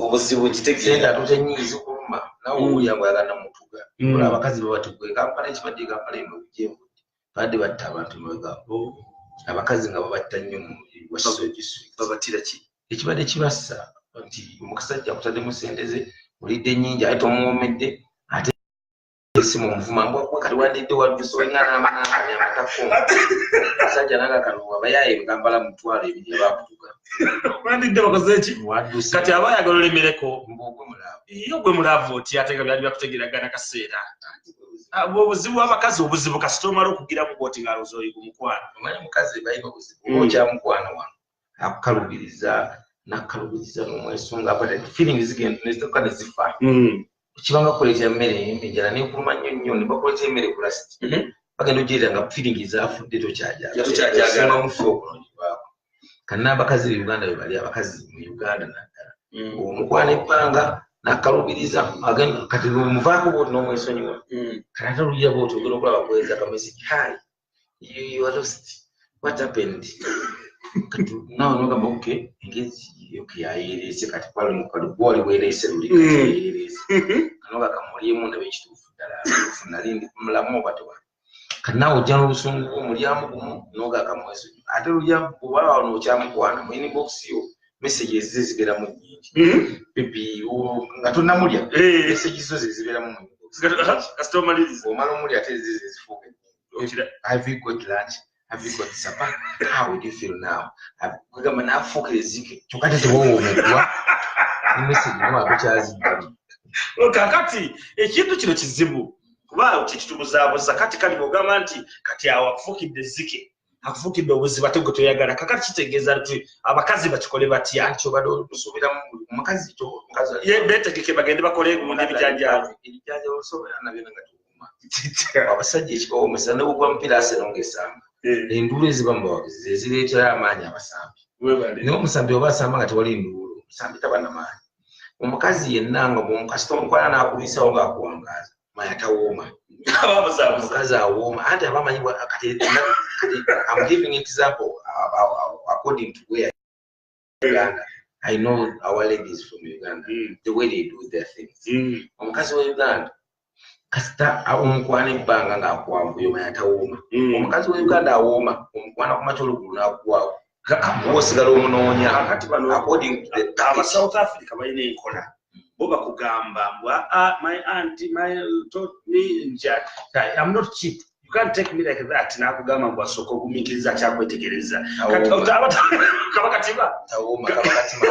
obuzibu kitegeera atote nnyingi zikuluma nawe owulira ngu ayagala namutuga ola abakazi babatugwe kampala ekibadde kampala eno bujembuti badde batta abantu nebagamba abakazi nga babatta nnyo mu babatira ki ekibadde kibassa nti omukasajja akutaddemu sente ze olidde ennyingi ate tomuwomedde ate esimu omuvuma mbwakwe kati wandidde wadusoengana amanangani amatako asajja nagakanuwa bayaye ngambala mutwalo ebiri abakutuga wandidde bakoze ki wadduse kati abayagala olemereko mbogwe mulaavu iyo gwe mulaavu oti ate nga byali byakutegeragana kaseera obuzibu abakazi obuzibu kasita omala okugiramu bwoti ngaalowooza oyo gumukwano omanyi mukazi balina obuzibu oba okyamukwano wano akukalubiriza nakkalubiriza n'omwesunga apate feeling zigenda nezitoka ne zifa kibanga kuleetera emmere enjala nekuluma nnyo nnyo ne bakuleetera emmere ku lasiti bagenda ogyerera nga feeling zafudde tokyajagala mufe okulonjibwako kandi n'abakazi be Uganda be bali abakazi mu Uganda naddala omukwana ebbanga nakkalubiriza agenda kati muvaako bwoti n'omwesonyiwa kati ate olugera bwoti ogenda okulaba kuweza kamesage hi you are lost what happened kati nawe nogamba okay engezi yayereese kati gwali wereese luli kati yayereese kanoga kamuliemu nabe ekituufu ddala nali ndi kumulamu oba tewa kati nawe ojja n'obusungu bw'omulyamu gumu noga akamwesonyi ate lulya bwewalaba nookyamukwana mu inbox yo message ezize zibeeramu nnyingi bebi nga tonnamulya message zo zezibeeramu mu inbox kasita omaliriza omala omulya ate ezize zifuuka have you got lunch? Have you got supper? How would you feel now? Kugamba nafuukira ezzike kyokka teziwowoomedwa ne message nawe abakyaziddemu kakati ekintu kino kizibu kuba kikitubuzaabuza kati kali bwogamba nti kati awo akufuukidde ezzike akufuukidde obuzibu ate gwe toyagala kakati kitegeeza nti abakazi bakikole batya kyobadde osuubiramu omukazi beetegeke bagende bakole gundi ebijanjaalo osobola nabyo nga tuuma abasajja ekibawoomesa ne bugwa mupiira aseno ng'esamba enduulu eziba mu bawagizi ezireetera amaanyi abasambi naye omusambi oba asamba nga tewali nduulu omusambi taba namaanyi omukazi yenna nga kasita omukwana n'akubisawo ng'akuwangaaza manya tawooma omukazi awooma anti aba amanyi kati I'm giving example according to where Uganda I know our ladies from Uganda the way they do their things omukazi wa Uganda kasita omukwana ebbanga ng'akuwambuye omanya tawooma omukazi wa Uganda awooma omukwana ku makya olugulu n'akuwaawo osigala omunoonya according to the aba South Africa balina enkola bo bakugamba mbwa my auntie taught me nja I'm not cheap you can't take me like that nakugamba mbwa soko ogumikiriza kyakwetegereza kaba katiba tawooma kaba katiba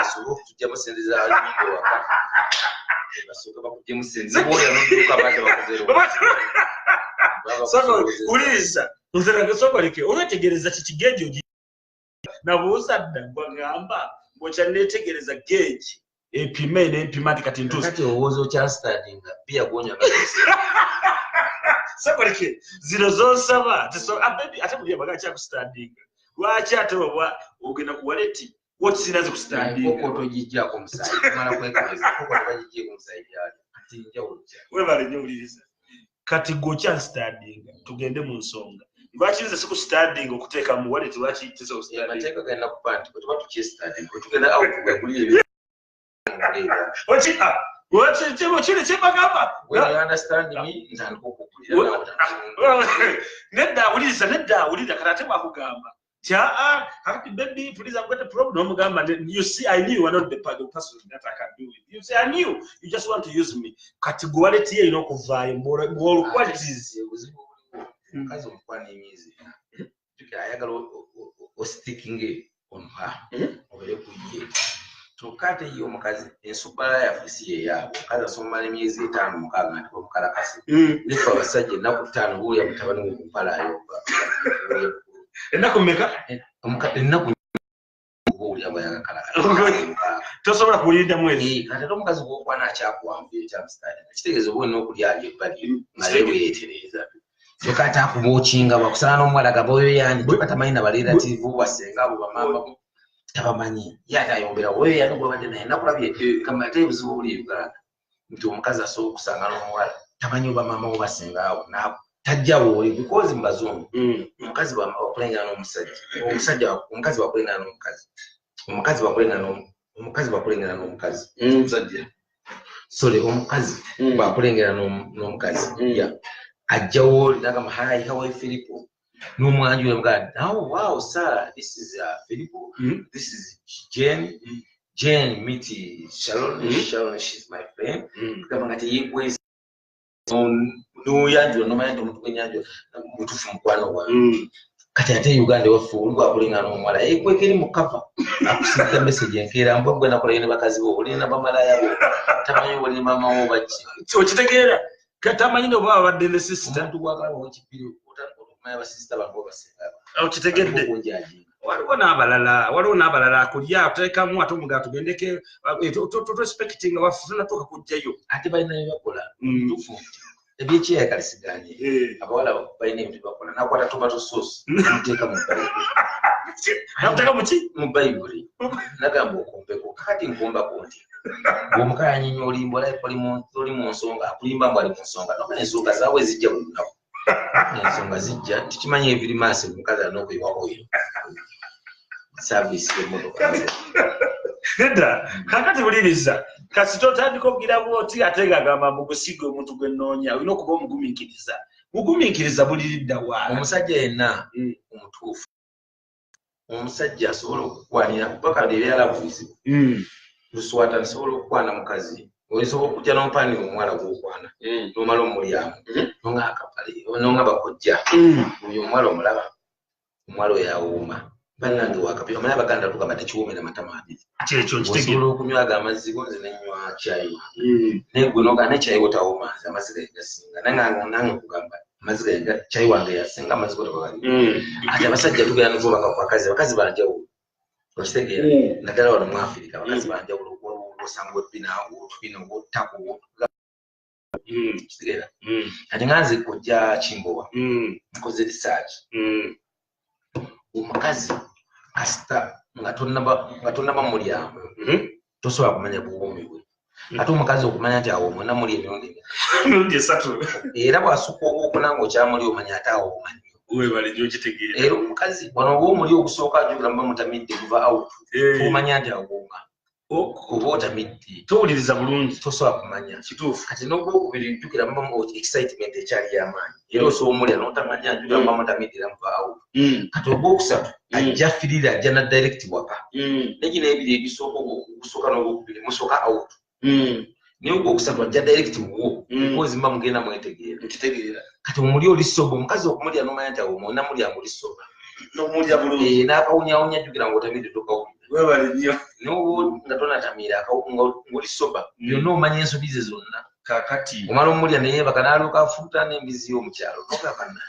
asobola okutujjamu sente za nyingi waka basooka bakujjemu sente ziboolera n'odduka baate bakuzeewo soko uliriza nzeraga soko like olwetegereza kikigeji ogi nabuuza dda ngwagamba ng'okyanneetegereza geji epime n'empima nti kati ntuusi kati owooza okyastadinga bia gwonya soko like zino zonsaba ate buli abaga kyakustandinga lwaki ate oba ogenda ku waleti wotisina zikustandinga kokoto gijjako omusaayi kumala kwekebeza kokoto bagijjeko omusaayi gyali kati njawulo kya webale nnyo owuliriza kati gwokyastandinga tugende mu nsonga lwaki nze sikustandinga okuteeka mu waleti lwaki tisa okustandinga amateeka genda kuba nti bwe tuba tukyestandinga bwe tugenda out bwe kuliira oki What chile chebagamba. When you understand me, Nedda uliza karate bakugamba. Happy baby, please, I've got a problem. You see, I knew you were not the person that I can do it. You say, I knew. You just want to use me. Category, you know, more qualities. Because of one easy. I got sticking on her. To cut you, Makazi, in super FCA, because so many years a time, Mukarakasi. If I was such a Nakutan, who am telling Pala. And I can make up. Tosora kulinda mwezi. Kati tomukazi gw'okwana akyakuwambira ekyamusitani. Kitegeeza oba olina okulya ebbali naye weetereza. So kati akubuukinga bakusala n'omuwala gaboyo yani batamanyi na barelativu basenga abo bamama tabamanyi. Ye ate ayombera weyo yani gwabadde naye nakulabye kamate ebuzibu obuli Uganda. Nti omukazi asobola okusanga n'omuwala tamanyi oba mama wo basenga abo naabo. Tajja wooli because mbazungu. Omukazi bakulengana n'omusajja. Omukazi bakulengana n'omukazi. Omukazi bakulengana n'omukazi. Omusajja. Sorry, omukazi bakulengana n'omukazi. Yeah. Ajja wooli nagamba hi, how are you Filippo? N'omwanjula muganda. Oh wow, Sarah, this is Filippo. This is Jane. Jane meet Sharon. Sharon, she's my friend. Kama ngati yekwezi n'oyanjula n'omanya nti omuntu gwenyanjula mutuufu mukwano gwange. Kati ate Uganda wafu olwakulengana n'omuwala yekweka eri mu kava akusiika message enkeera mbwa gwe nakola ne bakazi bo oli na bamalaya bo tamanyi oli ne mama wo baki okitegeera katamanyi ne baba badde ne sister omuntu gwagala wekipiri okumanya basisita bango basenga okitegeedde waliwo n'abalala akulya oteekamu ate omugaa tugendeke respecting waffe tunatuuka kujjayo ate balina bye bakola tufu ebyekyeyakalisigaanye abawala balina ebintu bakola nakwata tomato sauce muteeka mu bayibuli nagamba okumpeko kakati nkumbako nti bw'omukala anyinya olimba olaika oli mu nsonga akulimba mbu ali mu nsonga nomanya ensonga zaabwe zijja buli lunaku ensonga zijja tikimanyi ebiri maaso omukazi alina okuyiwako oyo saavisi y'emmotoka nedda kakati buliriza kasita otandika okugira bwoti ate ng'agamba mbu gusiga omuntu gwe nnoonya olina okuba omugumiikiriza buliridda waala omusajja yenna omutuufu omusajja asobola okukwanira kubaka ebyala buzibu luswata nsobola okukwana mukazi osobola okujja n'ompanira omuwala gw'okwana n'omala omulyamu nonga akapale nonga bakojja oyo omuwala omulaba omuwala oyo awooma bannange wakapira omanya abaganda tugamba tekiwoomera matama abiri osobola okunywaga amazzi gonze nenywa cyayi naye gwe nogaa nekyayi wotawooma amazzi gaye gasinga nange kugamba amazzi gaye cyayi wange yasinga amazzi gotagabali ati abasajja tugenda nobaka ku bakazi banjawulo okitegeera naddala wano mu Afirika abakazi banjawulo osanga otubina ottako kitegeera kati nganze kujja Kimbowa nkoze research omukazi kasita nga tonnaba mulyamu tosobola kumanya buwoomi bwe ate omukazi okumanya nti awooma namuli emirundi esatu era bw'asukka ogwokuna ng'okyamuli omanya ate awooma nnyo era omukazi wano oba omuli ogusooka ajjukira muba mutamidde guva out tomanya nti awooma oba otamidde towuliriza bulungi tosobola kumanya kituufu kati n'ogwokubiri njukira muba excitement ekyali y'amaanyi era osobola omulya n'otamanya njukira muba mutamidde era muva out kati ogwokusatu ajja firira ajja na direct waka negino ebiri ebisooka n'ogwokubiri musooka out naye ogwokusatu ajja direct muwo because mba mugenda mwetegeera kati omuli oli soba omukazi okumulya n'omanya nti awooma onamulya ng'oli soba n'omulya bulungi n'akawunyawunya jjukira ng'otamidde tokawulira webale nnyo n'oba nga tonatamiira ng'oli soba byonna omanya ensobi ze zonna kakati omala omulya naye baka n'alyoka afuuta n'embizi y'omukyalo nogabana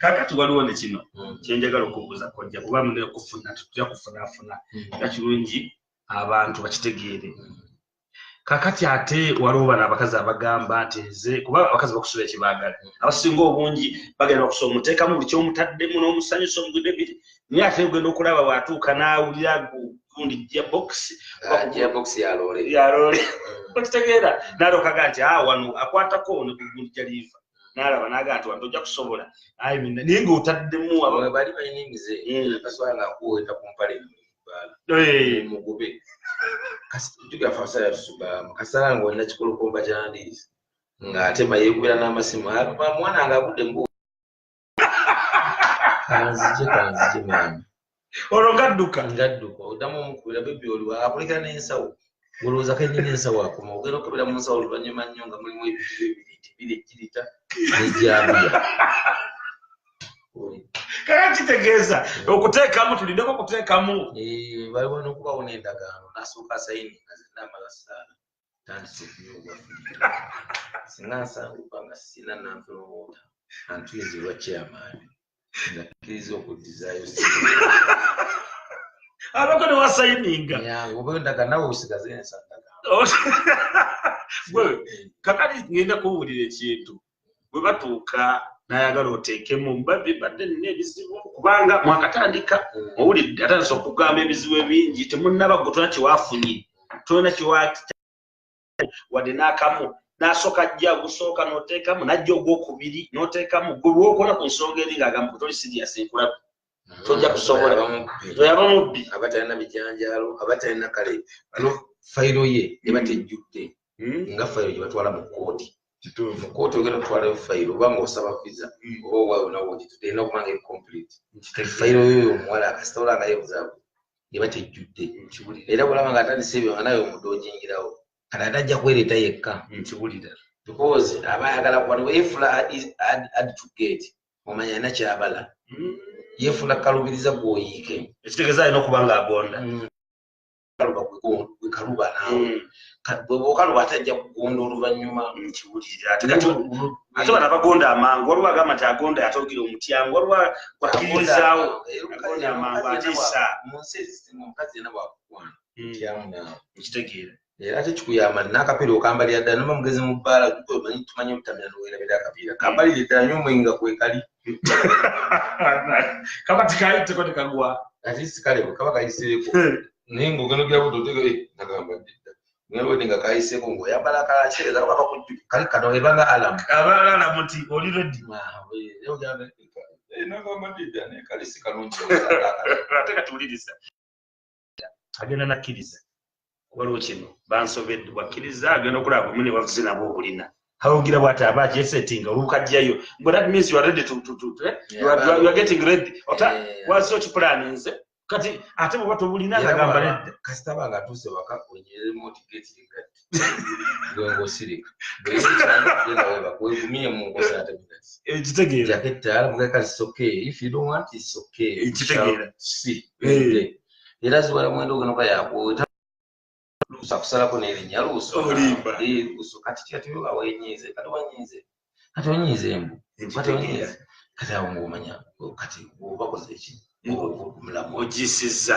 kakati waliwo ne kino kyenjagala okubuuza kojja kuba mune okufuna tutya kufunaafuna nga kirungi abantu bakitegeere kakati ate waliwo bano abakazi abagamba nti nze kuba abakazi bakusula ekibaagala abasinga obungi bagenda okusoma omuteekamu buli kyomutaddemu n'omusanyusa omugudde biri naye ate ogenda okulaba bw'atuuka n'awulira gundi gearbox yaloole okitegeera n'alookaga nti wano akwatako ne ku gundi gyaliiva n'alaba n'agaa nti wano tojja kusobola naye ng'otaddemu bali balina emize kaswala ng'akuweeta ku mpale mugube Tuga fasala tusuba kasala ngonna kikulukomba kyandizi ng'atema yeekubira n'amasimu mwana ng'agudde mbu kanzije mwana olwo ngadduka oddamu omukubira bebi oliwa akulekera n'ensawo olowooza kennyini ensawo akoma ogenda okubira mu nsawo oluvannyuma nnyo nga mulimu ebiri ekirita n'ejjambiya kaka kitegeeza okuteekamu tulindeko okuteekamu waliwo n'okubawo n'endagaano n'asooka asayininga zennaamala saala tandise okunywa singa nsanguka nga sina nanfolowoota antuyiza olwa kyamaani nga kkiriza okuddizaayo abako ne wasayininga oba endagaano nawe osigaze ensandagaano kakali ngenda kuwulira ekintu bwe batuuka n'ayagala oteekemu mbadde nina ebizibu kubanga mwakatandika owulidde atandisa okugamba ebizibu ebingi temunnaba gwe tolina kyewafunye tolina wadde n'akamu n'asooka ajja ogusooka n'oteekamu n'ajja ogwokubiri n'oteekamu gwe lwokola ku nsonga eri ng'agamba toli sirias enkulabu tojja kusobola toyaba mubbi aba talina bijanjaalo aba talina kale fayiro ye eba tejjudde nga fayiro gye batwala mu kkooti mu kkooti ogenda kutwalayo fayiro oba ng'osaba visa oba owayonawo ogitudde erina okuba nga eri complete fayiro yoyo omuwala akasitola nga yebuzaabu eba tejjudde era bwolaba ng'atandisa ebyo nga nawe omudde ogingirawo kati ate ajja kwereeta yekka because aba ayagala kwani yeefula add to gate omanya alina kyabala yeefula kalubiriza gw'oyiike ekitegeeza alina okuba ng'agonda kaluba gwe kaluba naawe bw'okaluba atajja kugonda oluvannyuma nkiwulira ate bano abagonda amangu waliwo agamba nti agonda yatogera omutyango waliwo wakkirizaawo agonda amangu atiisa mu nsi ezisinga omukazi yena bwakukwana mutyamu naawe nkitegeera era ate kikuyamba n'akapiira okambalira ddala noma mugezi mu bbaala tumanyi obutamira noweerabira akapiira kambalire ddala nyo omwinga kwekali kaba tikayiteko tekagwa ate sikale bwe kaba kayiseeko naye ng'ogenda ogyabudde otega nagamba dda ngenda nga kayiseeko ng'oyambala akalakyereza kaba kakujjuki kali kano ebanga alamu abaalamu nti oli reddi nagamba dda naye kale si kalungi ate katuwuliriza agenda nakkiriza waliwo kino bansobedde bwakkiriza agenda okulaba bwe mune bavuze nabo obulina hawugira bwati aba akyesettinga olukajjayo but that means you are ready to you are getting ready wasi okipulaninze kati ate bwe batobulina agamba nedda kasita banga atuuse waka onyere motigate ligatti ng'osirika weegumye mu nkosa ate minutes ekitegeera jacket alamuga kali it's okay if you don't want it's okay ekitegeera si era ziwala mwendo ogenoka yakwota luusa kusalako n'erinnya luuso olimba luuso kati kyatuyo awenyiize kati wanyiize kati onyiize embu kati onyiize kati awo ng'omanya kati oba koze eki mulamu ogisiza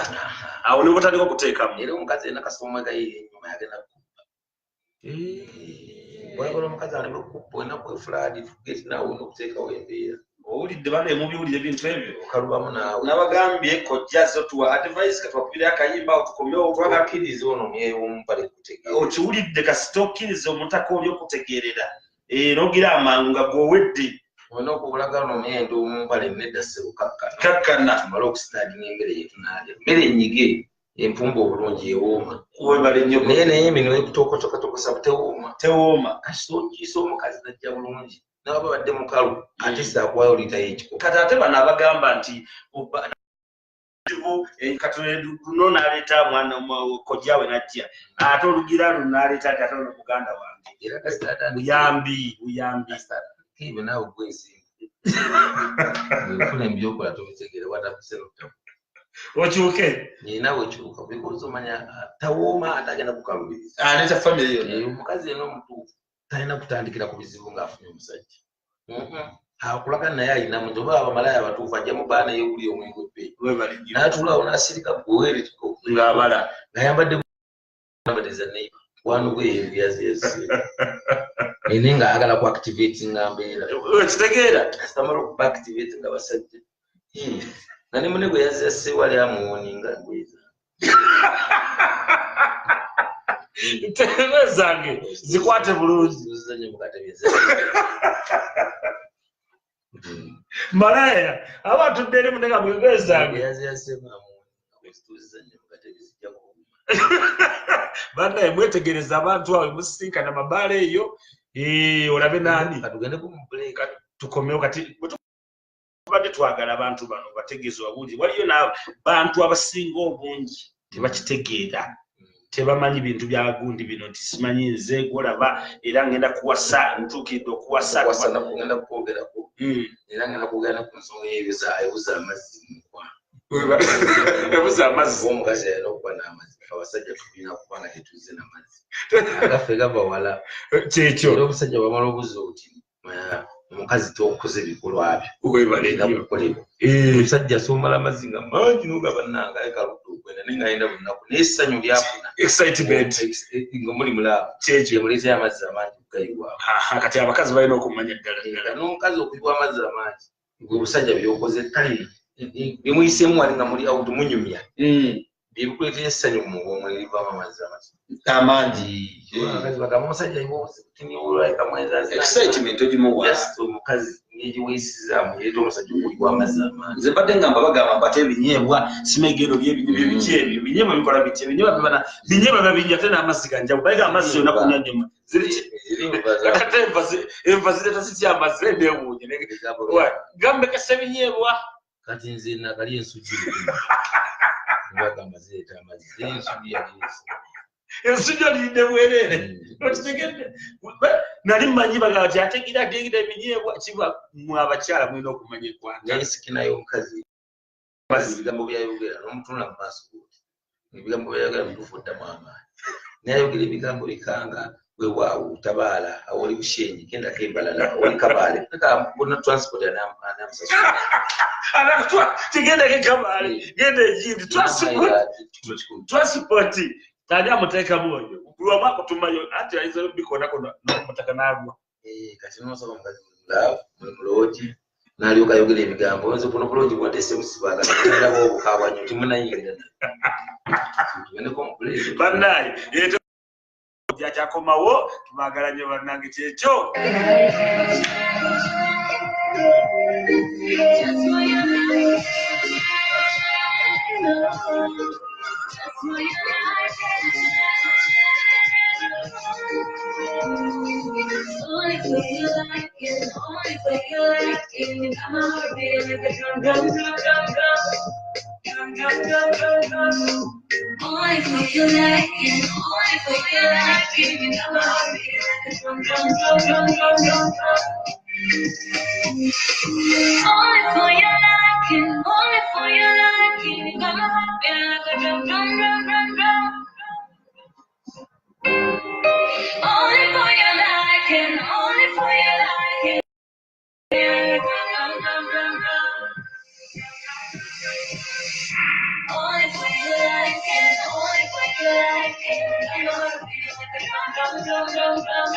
awo ne butandika okuteekamu era omukazi ena kasoma gayiire ennyuma yagenda kukubba walakola omukazi aleme okukubba olina kwefulaadi tugeti naawe olina okuteekawo embeera owulidde bana emubiwulira ebintu ebyo okalubamu naawe nabagambye kojjazo tuwa advice katwakubira akayimba awo tukomewo twakakkiriza ono myewomupale kutegeera okiwulidde kasita okkiriza omutaka oli okutegeerera n'ogira amangu nga gwowedde olina okubulagano omyendo omumpale nedda kakkana tumale okusitaadinga emmere yetunaalya emmere enyige empumba obulungi ewooma webale nnyo naye emino ekutokatokosa tewooma kasita ogiisa omukazi najja bulungi naba badde mukalu ate saakuwayo liitayo ekiko kati ate bano abagamba nti luno n'aleeta mwana kojjawe najja ate olugira luno n'aleeta ati ate ono muganda wange era kasita buyambi kibe naawe gwesimba wefuna ebyokola tobitegeera watakuserota okyuke ninawe okyuka bikozi omanya tawooma ate agenda kukalubiriza aleeta famire yonna omukazi yena omutuufu talina kutandikira ku bizibu ng'afunye omusajja akulaga naye alina muntu oba abamalaya abatuufu ajja mu baana yeguli omwenge ebbeeyi n'atuulaawo n'asirika gweweeretiko ng'abala ng'ayambadde abadeza naye wano bwe yebyaziyazise ene ng'ayagala ku activatinga mbeera ekitegeera asitamala okuba activatinga basajja nga ne mune gwe yazza sewali amuwoninga gweza ntewe zange zikwate bulungi uzanye mukatebeza malaya abatudde eri munega mwegwe zange yazza sema amuwoninga bwe zituzanye mukatebeza jja kuuma Banaye mwetegereza abantu awo musisinkana mabaale eyo olabe nani katugende ku break tukomewo kati tubadde twagala abantu bano bategeezebwa bulungi waliyo n'abantu abasinga obungi tebakitegeera tebamanyi bintu bya gundi bino nti simanyi nze golaba era ngenda kuwasa ntuukiridde okuwasa nakugenda kwogerako era ngenda kugenda ku nsonga ebuza amazzi mukwa ebuza amazzi omukazi alina okuba n'amazzi abasajja tulina kuba nga tetuze n'amazzi agaffe gava wala kyekyo era obusajja bwamala obuza oti omukazi tokukoze ebikolwa byo webalina kukolebwa omusajja somala amazzi nga mangi nogaba nanga ayekaludde okwenda naye nga ayenda bunaku naye essanyu lyafuna excitement nga muli mulaba kyemuleetayo amazzi amangi kugayiwaawo kati abakazi balina okumanya ddala n'omukazi okuyiwa amazzi amangi gwe busajja byokoze kale bimuyisemu wali nga muli auto munyumya byebikuleetera essanyu mu bwongo nerivaamu amazzi amangi abakazi bagamba omusajja excitement ogimuwa omukazi negiweesizaamu yeeta omusajja okuyiwa amazzi amangi nze mbadde nga mbabagamba mbate ebinyeebwa simegero byebiki ebyo binyeebwa bikola biti ebinyeebwa bibana binyeebwa babinywa ate n'amazzi ganjawulo bayiga amazzi yonna kunywa nyuma ate enva zireeta zitya amazzi neewuunye gambe kasa ebinyeebwa kati nze nakalya ensugi bagamba zireeta amazzi ensugi yaliisi ensujja liyidde bwereere okitegedde nali mmanyi bagamba ti ategira ebinyeebwa kiba mwe abakyala mulina okumanya eggwanga naye sikinayo omukazi ebigambo byayogera n'omutunda mu maaso goti ebigambo byayogera bituufu oddamu amaanyi naye ayogera ebigambo bikanga weewaawo tabaala awoli bushenyi gendako embalala awoli kabaale bona transport anamusasula tigendako ekabaale genda egindi transport tali amuteeka mwoyo lwamu akutumayo anti ayinza bikonako n'omutaka n'agwa kati nosaba omukazi muloogi n'alyoka ayogera ebigambo nze kuno buloogi bwateese musibagala ndaba obukabwanyo timunayingira tugendeko omukulezi bannaye jakyakomawo tubagala nnyo bannange kyekyo Only for you like it, only for you like it. I'm a heartbeat like a drum, drum, drum, drum, drum, drum, drum, drum, drum. Only for you like it, only for you like it. I'm a heartbeat like a drum, drum, drum, drum, drum, drum, drum. Only for you like it, only for you like it. I'm a heartbeat like a drum, drum, drum, drum, drum. Only for you like it, only for you like it. Only for you like it, only for you like it. I'm gonna feel like a drum, drum, drum, drum, drum.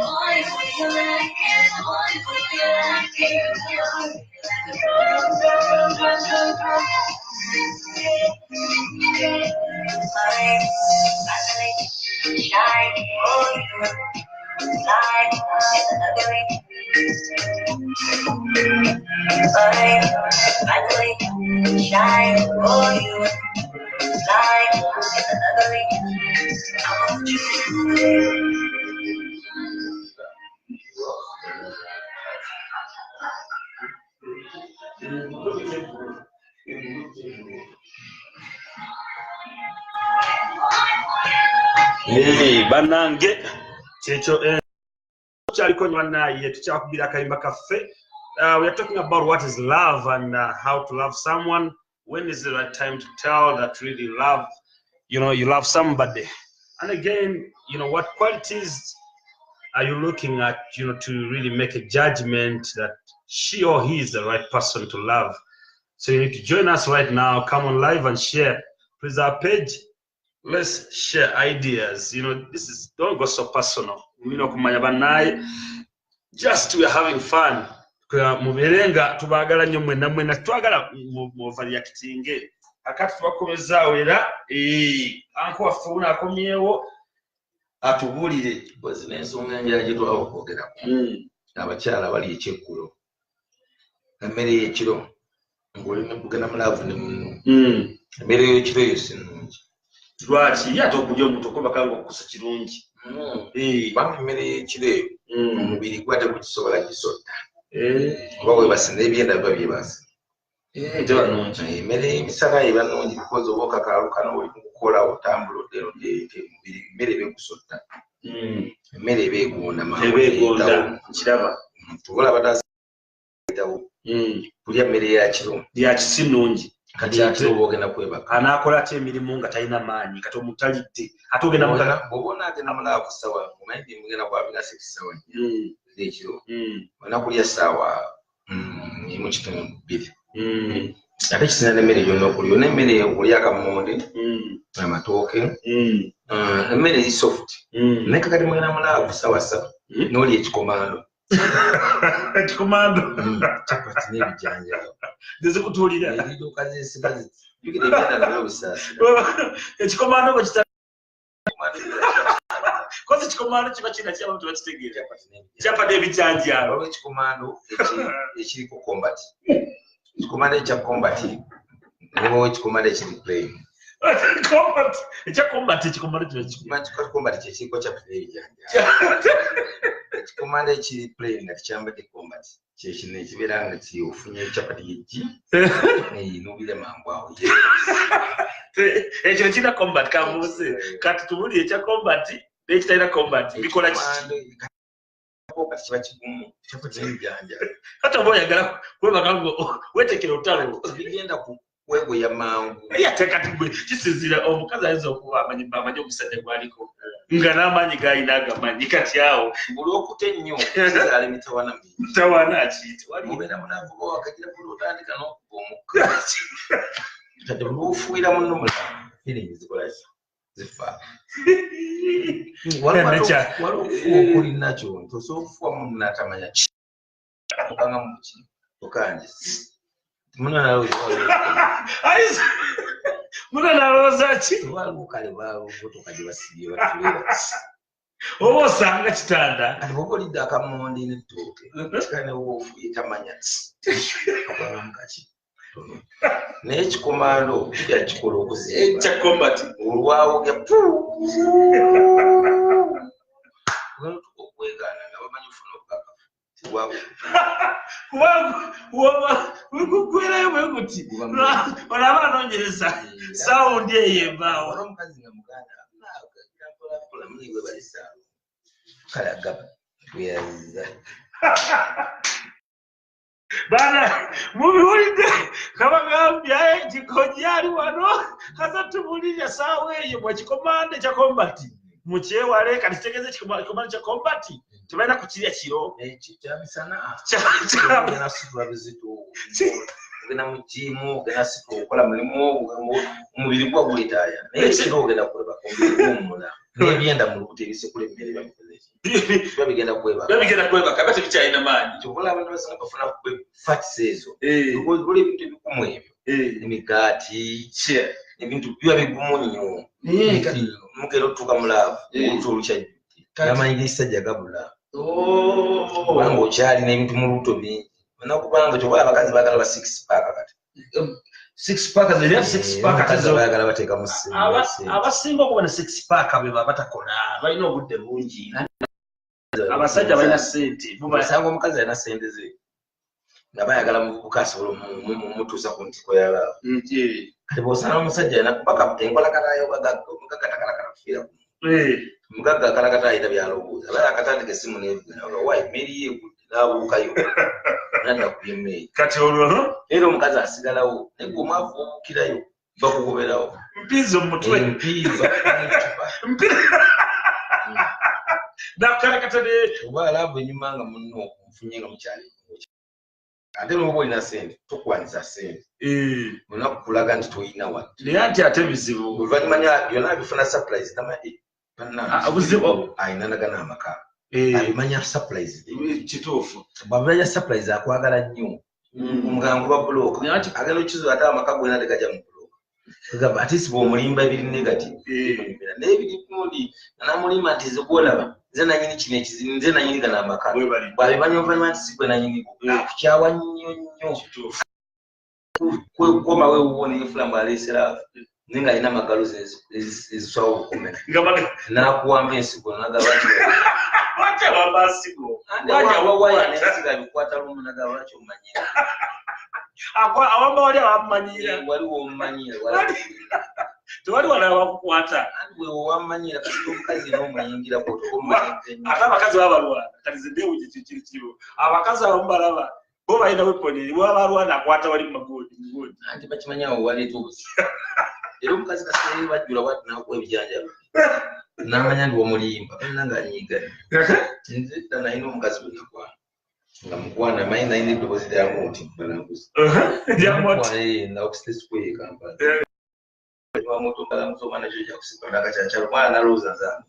Only for you like it, only for you like it. I'm gonna feel like a drum, drum, drum, drum, drum. Shine for you, light is another way. Finally, shine for you, light is another way. I want you. Bannange kyekyo kyaliko nywannaye tukyakubira akayimba kaffe. We are talking about what is love and how to love someone. When is the right time to tell that really love, you love somebody? And again, what qualities are you looking at, to really make a judgment that she or he is the right person to love? So you need to join us right now. Come on live and share. Please, our page. Let's share ideas. Don't go so personal. Kumanya banaye. Just we are having fun. Muberenga tubagala nnyo mwena twagala muvalyactinge akati tubakomezaawo era anko waffe una akomyewo atubulire bwezi n'ensonga enjala gye twaba okwogerako abakyala bali ekyeggulo emmere y'ekiro ng'olina kugenda mu laavu ne munno emmere y'ekiro eyo si nnungi. Lwaki ate okulya omuntu okuba kange okukusa kirungi. Kubanga emmere y'ekiro eyo omubiri gwa tegukisobola gisotta. Oba weebasina ebyenda biba byebasa. Teba nnungi. Emmere y'emisana eba nnungi because oba okakaalukana oli mu kukola otambula omubiri emmere eba egusotta. Emmere eba egonda egonda kiraba. Tubola bataayitawo kulya mmere ya kiro yakisi nnungi. Kati ate oba ogenda kwebaka anaakola ate emirimu nga talina maanyi kati omutalidde ate ogenda bw'oba onaagenda mulaba ssaawa omanyi mugenda kwabira 6 ssaawa ez'ekiro olina kulya ssaawa 1.2 ate kisina n'emmere gyonna okulya yonna emmere okulya akammonde amatooke emmere eri soft naye kakati mugenda mulaba ku ssaawa 7 n'olya ekikomando ekikomando capati n'ebijanjaalo zikutuulira ebiduuka z'ensiba jukira ebyenda nabyo bisaasi ekikomando bwe kita kozi ekikomando kiba kina kyabantu bakitegeera capati n'ebijanjaalo waliwo ekikomando ekiriko combat ekikomando ekya combat nebawo ekikomando ekiri plain ekya combat ekikomando combat kyekiriko capati n'ebijanjaalo ekikomando ekiri plain nga tekyambadde combat kyekino ekibeera nga ofunye capati yeggi n'obire mangu awo ekyo kirina combat kamuuse kati tubuli ekya combat n'ekitalina combat bikola kiki kiba kigumu capati n'ebijanjaalo kati oba oyagala kwebaka ngo weetekera olutalo bigenda kwegoya mangu ate kati gwe kisinzira omukazi ayinza okuba amanyi omusajja gwaliko nga n'amaanyi g'alina agamanyi kati awo buli okute ennyo kizaala mitawana mitawana akiyita obeera munavuba wakagira buli otandika n'okuba omukka kati buli ofuuyira munno mulamu firingi zikolaki zifa waliwo okufuwa okuli nakyo ntosobola okufuwa munno n'atamanya okanga muki okanje muno nalowooza ki waliwo kale babotoka gye basibye batuleera oba osanga kitanda kati bwoba olidde akammonde n'ettooke kikale newoba ofuye tamanya akwanamukaki naye ekikomando kirya kikola okuziba ekya combat olwawo gya okwegaana nga bamanyi ofuna obukaka wegugwerayo bwe guti olaba anoonyereza sawundi eyo embaawo omukazi nga muganda mulamunibwe balisaawo kalaga tweyaziza baana mubiwulidde kabagambya kikojyali wano kaza tubulirya saawa eyo mwekikomando ekya kombati mukyewale kati kitegeeza ekikomando kya kombati tebalina kukirya kiro kyamisana ogenda situla bizito ogenda mu jimu ogenda situla okukola mulimu omubiri gwa gwetaaya naye ekiro ogenda kulebaka omubiri gw'omumula n'ebyenda mu lubuto ebisekula emmere biba bigenda kwebaka aba tebikyalina maanyi kyobola abantu basinga bafuna fats ezo okola ebintu ebigumu ebyo emigaati ebintu biba bigumu nnyo mugenda otuuka mulaavu olubuto olukyajjuti amanyi g'ekisajja gabula kubanga okyalina ebintu mu lubuto bingi onakubanga kyobola abakazi baagala ba 6 pack kati 6 pack bayagala bateeka mu abasinga okuba ne 6 pack be baba batakola balina obudde bungi abasajja balina ssente osanga omukazi alina ssente ze nga bayagala muvubuka asobola mutuusa ku ntiko yalaavu kati bw'osanga omusajja alina kubaka enkolakatayo mugagatakalakala kufiira mugagga akalakata ayita byalowooza bali akatandika essimu newayi emmeri yeegudde n'abuukayo nanda ku emmeri kati olwo era omukazi asigalawo naye gwe omwavu obukirayo bakugoberawo mpiiza omutwe nakukalakata oba alaavu enyuma nga munno nfunye nga mukyali ate noba olina ssente tokwanisa ssente olina kukulaga nti toyina wadde naye anti ate bizibu oluvannyuma byonna bifuna surprise tamanyi ayina nagana amaka abimanya surprise kituufu bamanya surprise akwagala nnyo omugangu ba bulooka agenda okizo ate amaka gwena tegajja mu bulooka kagamba ate si bw'omulimba ebiri negative naye ebiri gundi namulimba nti nze gwolaba nze nanyini kino ekizibu nze nanyini gana amaka bwabimanya oluvannyuma nti si gwe nanyini kukyawa nnyo nnyo kwekoma weewuwo nefulamba alesera ninga alina amagalo eziswawo okumena nakuwamba ensigo nagabaki wawaya nensiga bikwata lumu nagabaki omumanyira awamba wali awamumanyira waliwo omumanyira tewali wala wakukwata wewe wamanyira kasi omukazi n'omuyingira ate abakazi babalwana kalize ndewo kikirikiwo abakazi abamu balaba bo balina weponi bwaba alwana akwata wali mumagodi anti bakimanyawo waleeta obuzibu era omukazi kasere bajjula bwati nakuwa ebijanjalo n'amanya ndi omulimba balina ng'anyiga nze dda nalina omukazi we nakwana nga mukwana manyi nalina eddoboozi lyamu nti banaguzi nakusitesikuye kampala wamutumbala nakyo kyakusikana akacancalo mwana nalooza nzangu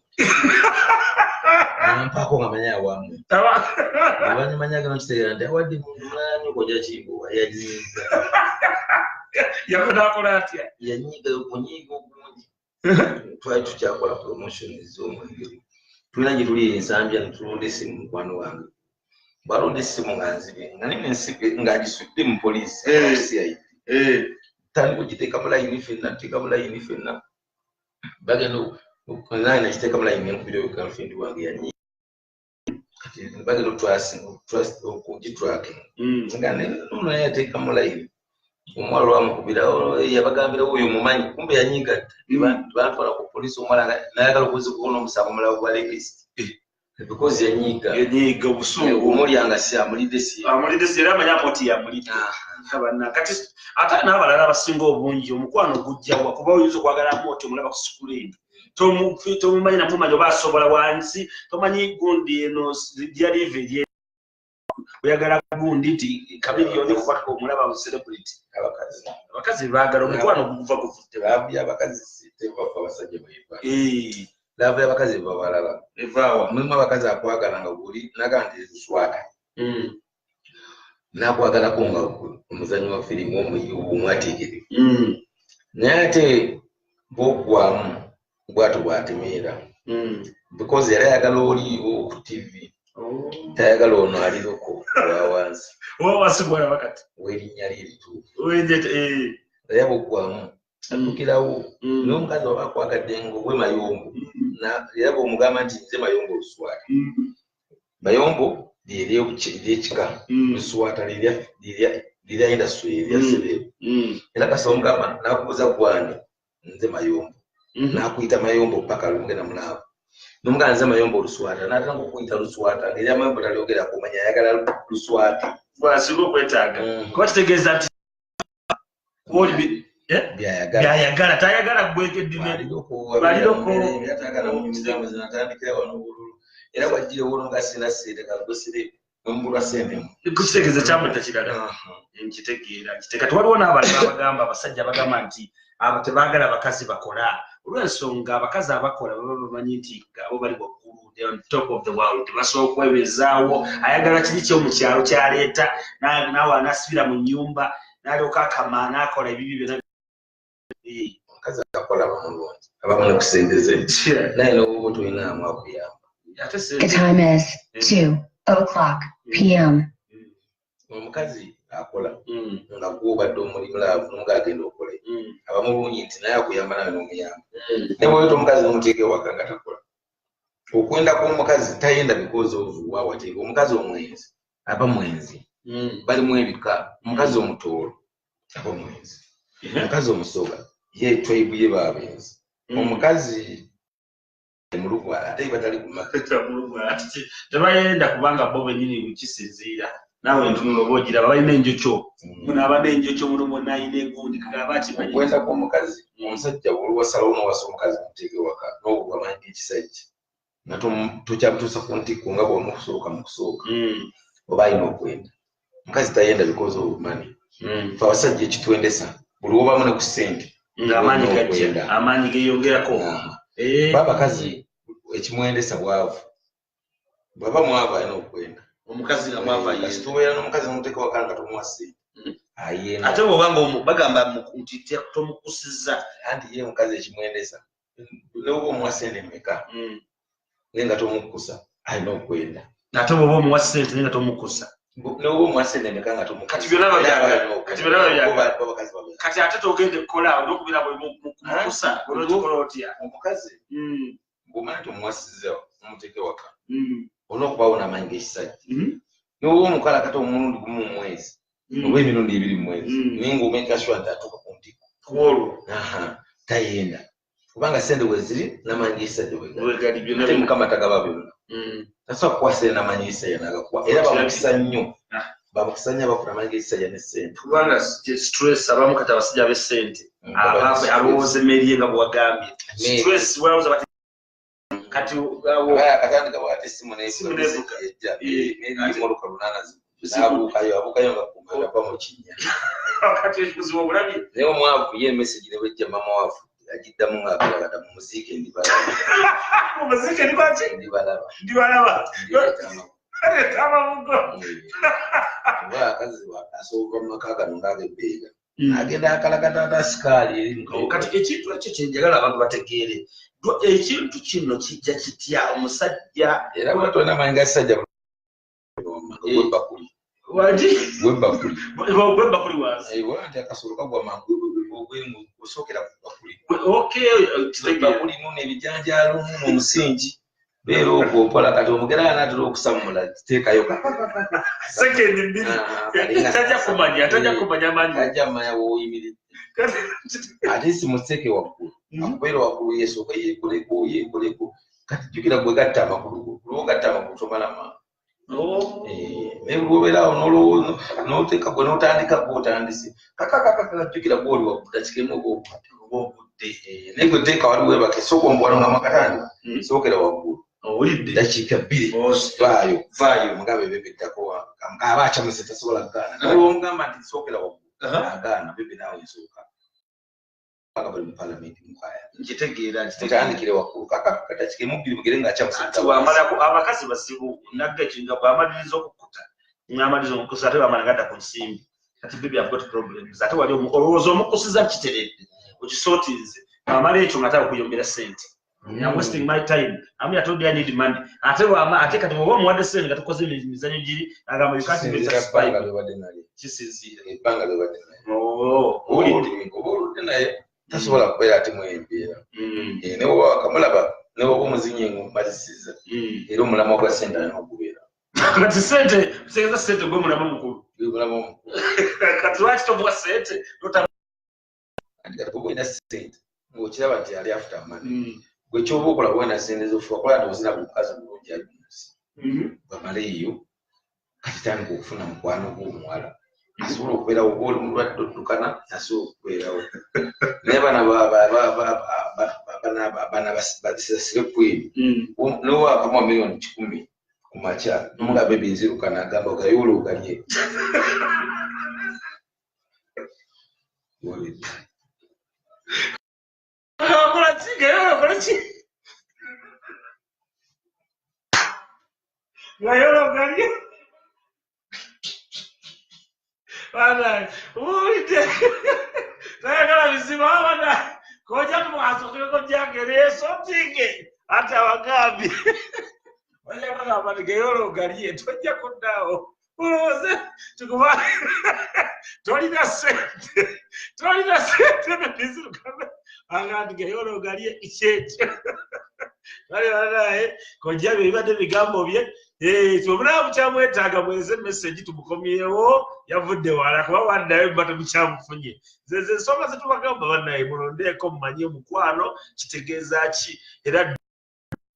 nampako nga manya awamu abanyumanya gano kitegeera nti awadde muntu mulala kojja kimbo yanyiiga yakonakola atya yanyiiga okunyiiga ogungi twali tukyakola promotion ez'omwengeri tulina gye tuli ensambya netulonda essimu mukwano wange balonda essimu nga nzibe nga nine ng'agisudde mu poliisi tandi kugiteeka mulayini fenna tuteeka mulayini fenna bagenda naye nakiteeka mulayini enkubira oyo girlfriend wange yanyi kati bagenda okugitwake nga nono naye yateeka mulayini omuwala lwamukubira yabagambira oyo mumanyi kumbe yanyigatta bantwala ku poliisi omuwala nayagala okuweza okubona omusango omulala gwa rapist because yanyiga obusungu omulyanga si amulidde si era amanya poti yamulidde kati ate n'abalala abasinga obungi omukwano gujjawa kuba oyinza okwagala moti omulaba ku sikulini tomumanyi namumanyi oba asobola wansi tomanyi gundi eno lyalive lye oyagala gundi nti kamiliyoni kukwatuka omulaba mu celebrity abakazi baagala omukwano guva guvudde laavu abakazi sitevafa abasajja bweva laavu y'abakazi eva balala evaawa mulimu abakazi akwagala nga guli naga nti luswata nakwagalako nga omuzanyi wa firimu omwatikiri naye ate bogwamu bwatu bwatemeera because yali ayagala oliwo ku tv tayagala ono aliroko wawansi wawasigwala bakati werinnya lirituufu naye bogwamu atukirawo naye omukazi waba akwagadde ngo gwe mayombo era bwomugamba nti nze mayombo oluswata mayombo lyekika luswata lirya industry erya serebu era kasaba omugamba nakubuuza gwani nze mayombo nakuyita mayombo paka lumugenda mulaavu nomugamba nze mayombo oluswata natanga okuyita luswata ngeri amayombo talyogerako omanya ayagala luswata bwasinga okwetaaga kuba kitegeeza nti byayagala tayagala era wajjire wolonga sina sente kagosire mbulwa sente kukitegeeza kyamutta kirala nkitegeera kati waliwo n'abantu abagamba abasajja bagamba nti abo tebaagala abakazi bakola olw'ensonga abakazi abakola baba bamanyi nti abo bali waggulu on top of the world basobola okwebezaawo ayagala kiri kyomukyalo kyaleeta naawe anasibira mu nnyumba n'alyoka akama n'akola ebibi byonna omukazi akola bamulungi abamu nekusendeze naye n'obuba tulinamu akuyamba. The time is 2:00 p.m. Omukazi akola nga gwobadde omulimu laavu ng'agenda okola abamulungi nti naye akuyamba nawe n'omuyamba naye bweweta omukazi n'omuteeka ewaka nga takola okwenda kw'omukazi tayenda bikozi ovuwa wateeka omukazi omwenzi aba mwenzi balimu ebika omukazi omutoolo aba mwenzi omukazi omusoga ye tribe ye babenzi omukazi mulugwala ate batali kumaka tebayenda kubanga bo bennyini bukisinziira naawe ntunula oba ogiraba balina enjokyo munaaba n'enjokyo muno nayina engundi kagaba akimanyi okwenda kw'omukazi omusajja bw'oliwasalawo n'owasa omukazi muteeka ewaka n'obwamanyi ekisajja nga tokyabutuusa ku ntikko nga bw'omukusooka mu kusooka oba alina okwenda omukazi tayenda because of money fe abasajja ekitwendesa buli wobamu ne ku ssente ng'amaanyi gajja amaanyi geeyongerako babakazi ekimwendesa bwavu bwaba mwavu alina okwenda omukazi nga mwava kasi tubeera n'omukazi n'omuteeka wakana nga tomuwa ssente ayenda ate bw'obanga bagamba nti tomukusiza anti ye omukazi ekimwendesa neoba omuwa ssente mmeka naye nga tomukusa alina okwenda ate bw'oba omuwa ssente naye nga tomukusa no mwasene nekanga to kati byonna babyagala kati byonna babyagala kati ate togende kukola n'okubira mukusa olwotukola otya omukazi bw'omanya tomwasiza omuteke waka olina okubaawo n'amanyi g'ekisajja n'oba omukala kati omulundi gumu mu mwezi oba emirundi 2 mu mwezi naye ng'omeka sure nti atuuka ku ntikko kwolwo tayenda kubanga sente bwe ziri n'amanyi g'ekisajja bwegali byonna ate mukama tagaba byonna tasobola kukwasira n'amanyi g'ekisajja n'agakuwa era bamukisa nnyo bamukisa nnyo abafuna amanyi g'ekisajja ne sente kubanga stress abamu kati abasajja ab'essente alowooza emmeri ye nga bwewagambye stress walowooza bati kati akatandika bw'ate essimu n'evuga n'erimoluka lunaana abuukayo nga kumagava mu kinnya kati ekibuzibu obulabye naye omwavu ye emesegi ne bwejja mama waavu agiddamu ng'akalabata mu muziike ndibalaba mu muziike ndibaki ndibalaba aleeta amabugo oba akazi asoboka mu maka gano ng'ag'ebbeega agenda akalagata ata sikaali eri kati ekintu ekyo kyenjagala abantu bategeere ekintu kino kijja kitya omusajja era bwe tolina amanyi gasajja webbakuli webbakuli wansi nti akasolo kagwa mangu osookera ku bbakuli webbakuli nuna ebijanjaalo nuna omusingi beera ogwo mpola kati omugera anaatera okusamula kiteekayo sekendi 2 tajja kumanya manyi tajja manya wooyimiridde ate si museke waggulu akubeera waggulu yeesooka yeekoleko kati jjukira gwe gatta amakulu lwogatta amakulu tomalama naye lwobeeraawo nolowooza n'oteeka gwe n'otandika gweotandise kakakakakajjukira gwoli waggulu dakikemu obobudde naye gwe teeka wali weebake sooka omuwalo nga makatandika sookera waggulu owulidde dakiika 2 vaayo mugambe bebeddako aba akyamuse tasobola kugaana naye omugamba nti sookera waggulu agaana bebe naawe nsooka aga bali mu palamenti mukwaya nkitegeera kitandikire waggulu kakakakadakikemu 2 mugere ng'akyamuse abakazi basibu nagga ekinga bw'amaliriza okukuta n'amaliriza omukusa ate bamala gadda ku nsimbi kati baby I've got problems ate wali olowooza omukusiza kiteredde okisootinze amala ekyo nga takuyombera sente I'm wasting my time. I mean, I told you I need money. I tell you, I take it over more than that because in Mizanji, I got my can't be a spy. This is a Bangalore. Oh, that's what I pay at him. You know, Kamalaba, no woman's in Madison. You don't know what sent I know. But the center says the set of women among you. Cut right to what said, not a state, which never tell after money. Gwe kyoba okola bwena sente zofuba kola tozina bukazi bulungi ali munsi bamaleeyo kati tandika okufuna mukwano gw'omuwala asobola okubeerawo oba oli mulwadde oddukana asobola okubeerawo naye bana basasire kweri nowa akamwa miliyoni 10 ku makya nomugamba ebinzirukana agamba ogayoola ogalye Agandgayolo galie ichete. Wale koja bibade bigambo bye tubura bukyamwetaaga mweze message tumukomyewo yavudde wala kuba wandayo bata bukyamfunye zeze soma zetubagamba banaye mulondeeko mumanye omukwano kitegeeza ki era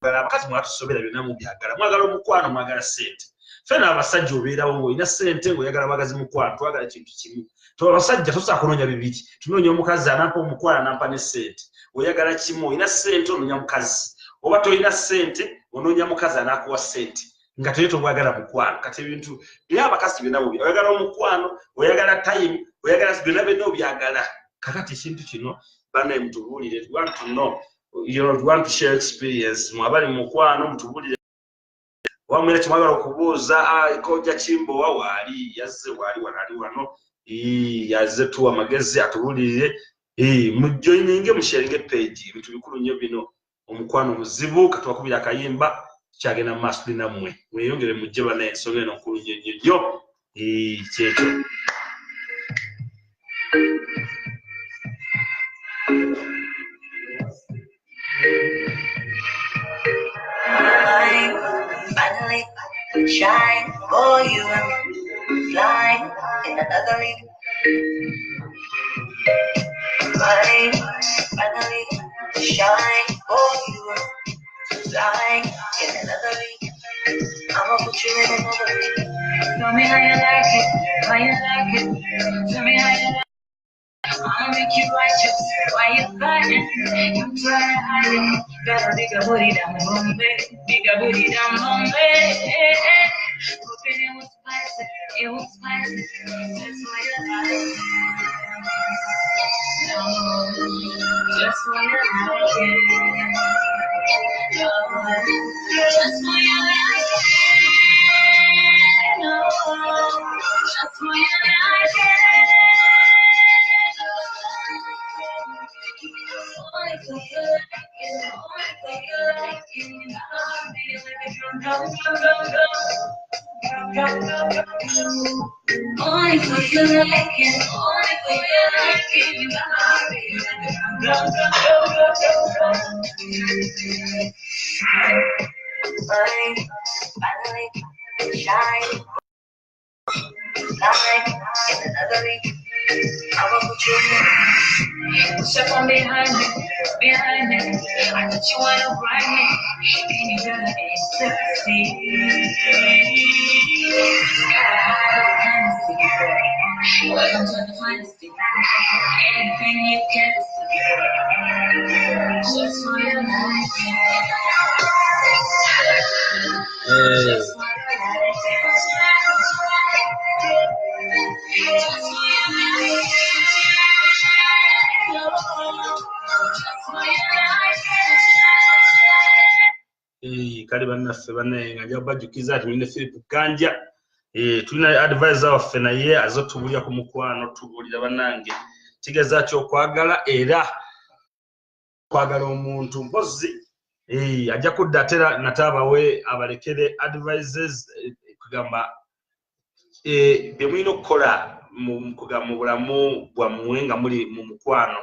abakazi mwatusobera byonna mu byagala mwagala omukwano mwagala sente fena abasajja obeerawo ng'olina sente ng'oyagala bagazi mukwano twagala kintu kimu abasajja tosobola kunoonya bibiri tunoonya omukazi anampa omukwano anampa ne sente oyagala kimu olina sente onoonya mukazi oba tolina sente onoonya mukazi anaakuwa sente nga toyeta obwagala mukwano kati ebintu era abakazi byonna bubi oyagala omukwano oyagala time oyagala byonna byonna obyagala kakati ekintu kino banaye mutubuulire we want to know you want to share experience mwabali mukwano mutubuulire wamwera kimwagala okubuuza kojja kimbowa waali yazze waali wanali wano yazze tuwa amagezi atubuulirire mujoininge musharinge page ebintu bikulu nnyo bino omukwano muzibu katwakubira akayimba kyagenda mu maaso nammwe mweyongere mujje banaye ensonga eno nkulu nnyo kyekyo. Finally shine for you and fly in another league. Finally shine for you and fly in another league. I'ma put you in another league. Tell me how you like it, how you like it. Tell me how you like it. I'ma make you righteous. Why you fighting? You try to hide it. Got a bigger booty down Bombay, bigger booty down Bombay. Hoping it was spicy, it was spicy. That's why you like it. No, that's why you like it. No, that's why you like it. No, that's why you like it. Only for you like it, only for you like it. Finally, shine, like in another league. I'ma put you in. Step on behind me, behind me. I thought you wanna ride me, and you gotta be thirsty. Welcome to the finest thing. Anything you can see. Just for your life. Just for your Kale bannaffe banne nga jabajjukiza ati ne Philip Kanja tulina advisor waffe naye azotubulya ku mukwano tubulira bannange kigeza kyo kwagala era kwagala omuntu mpozi ajja kudda atera natabawe abalekere advisors kugamba bye mulina okukola mu bulamu bwammwe nga muli mu mukwano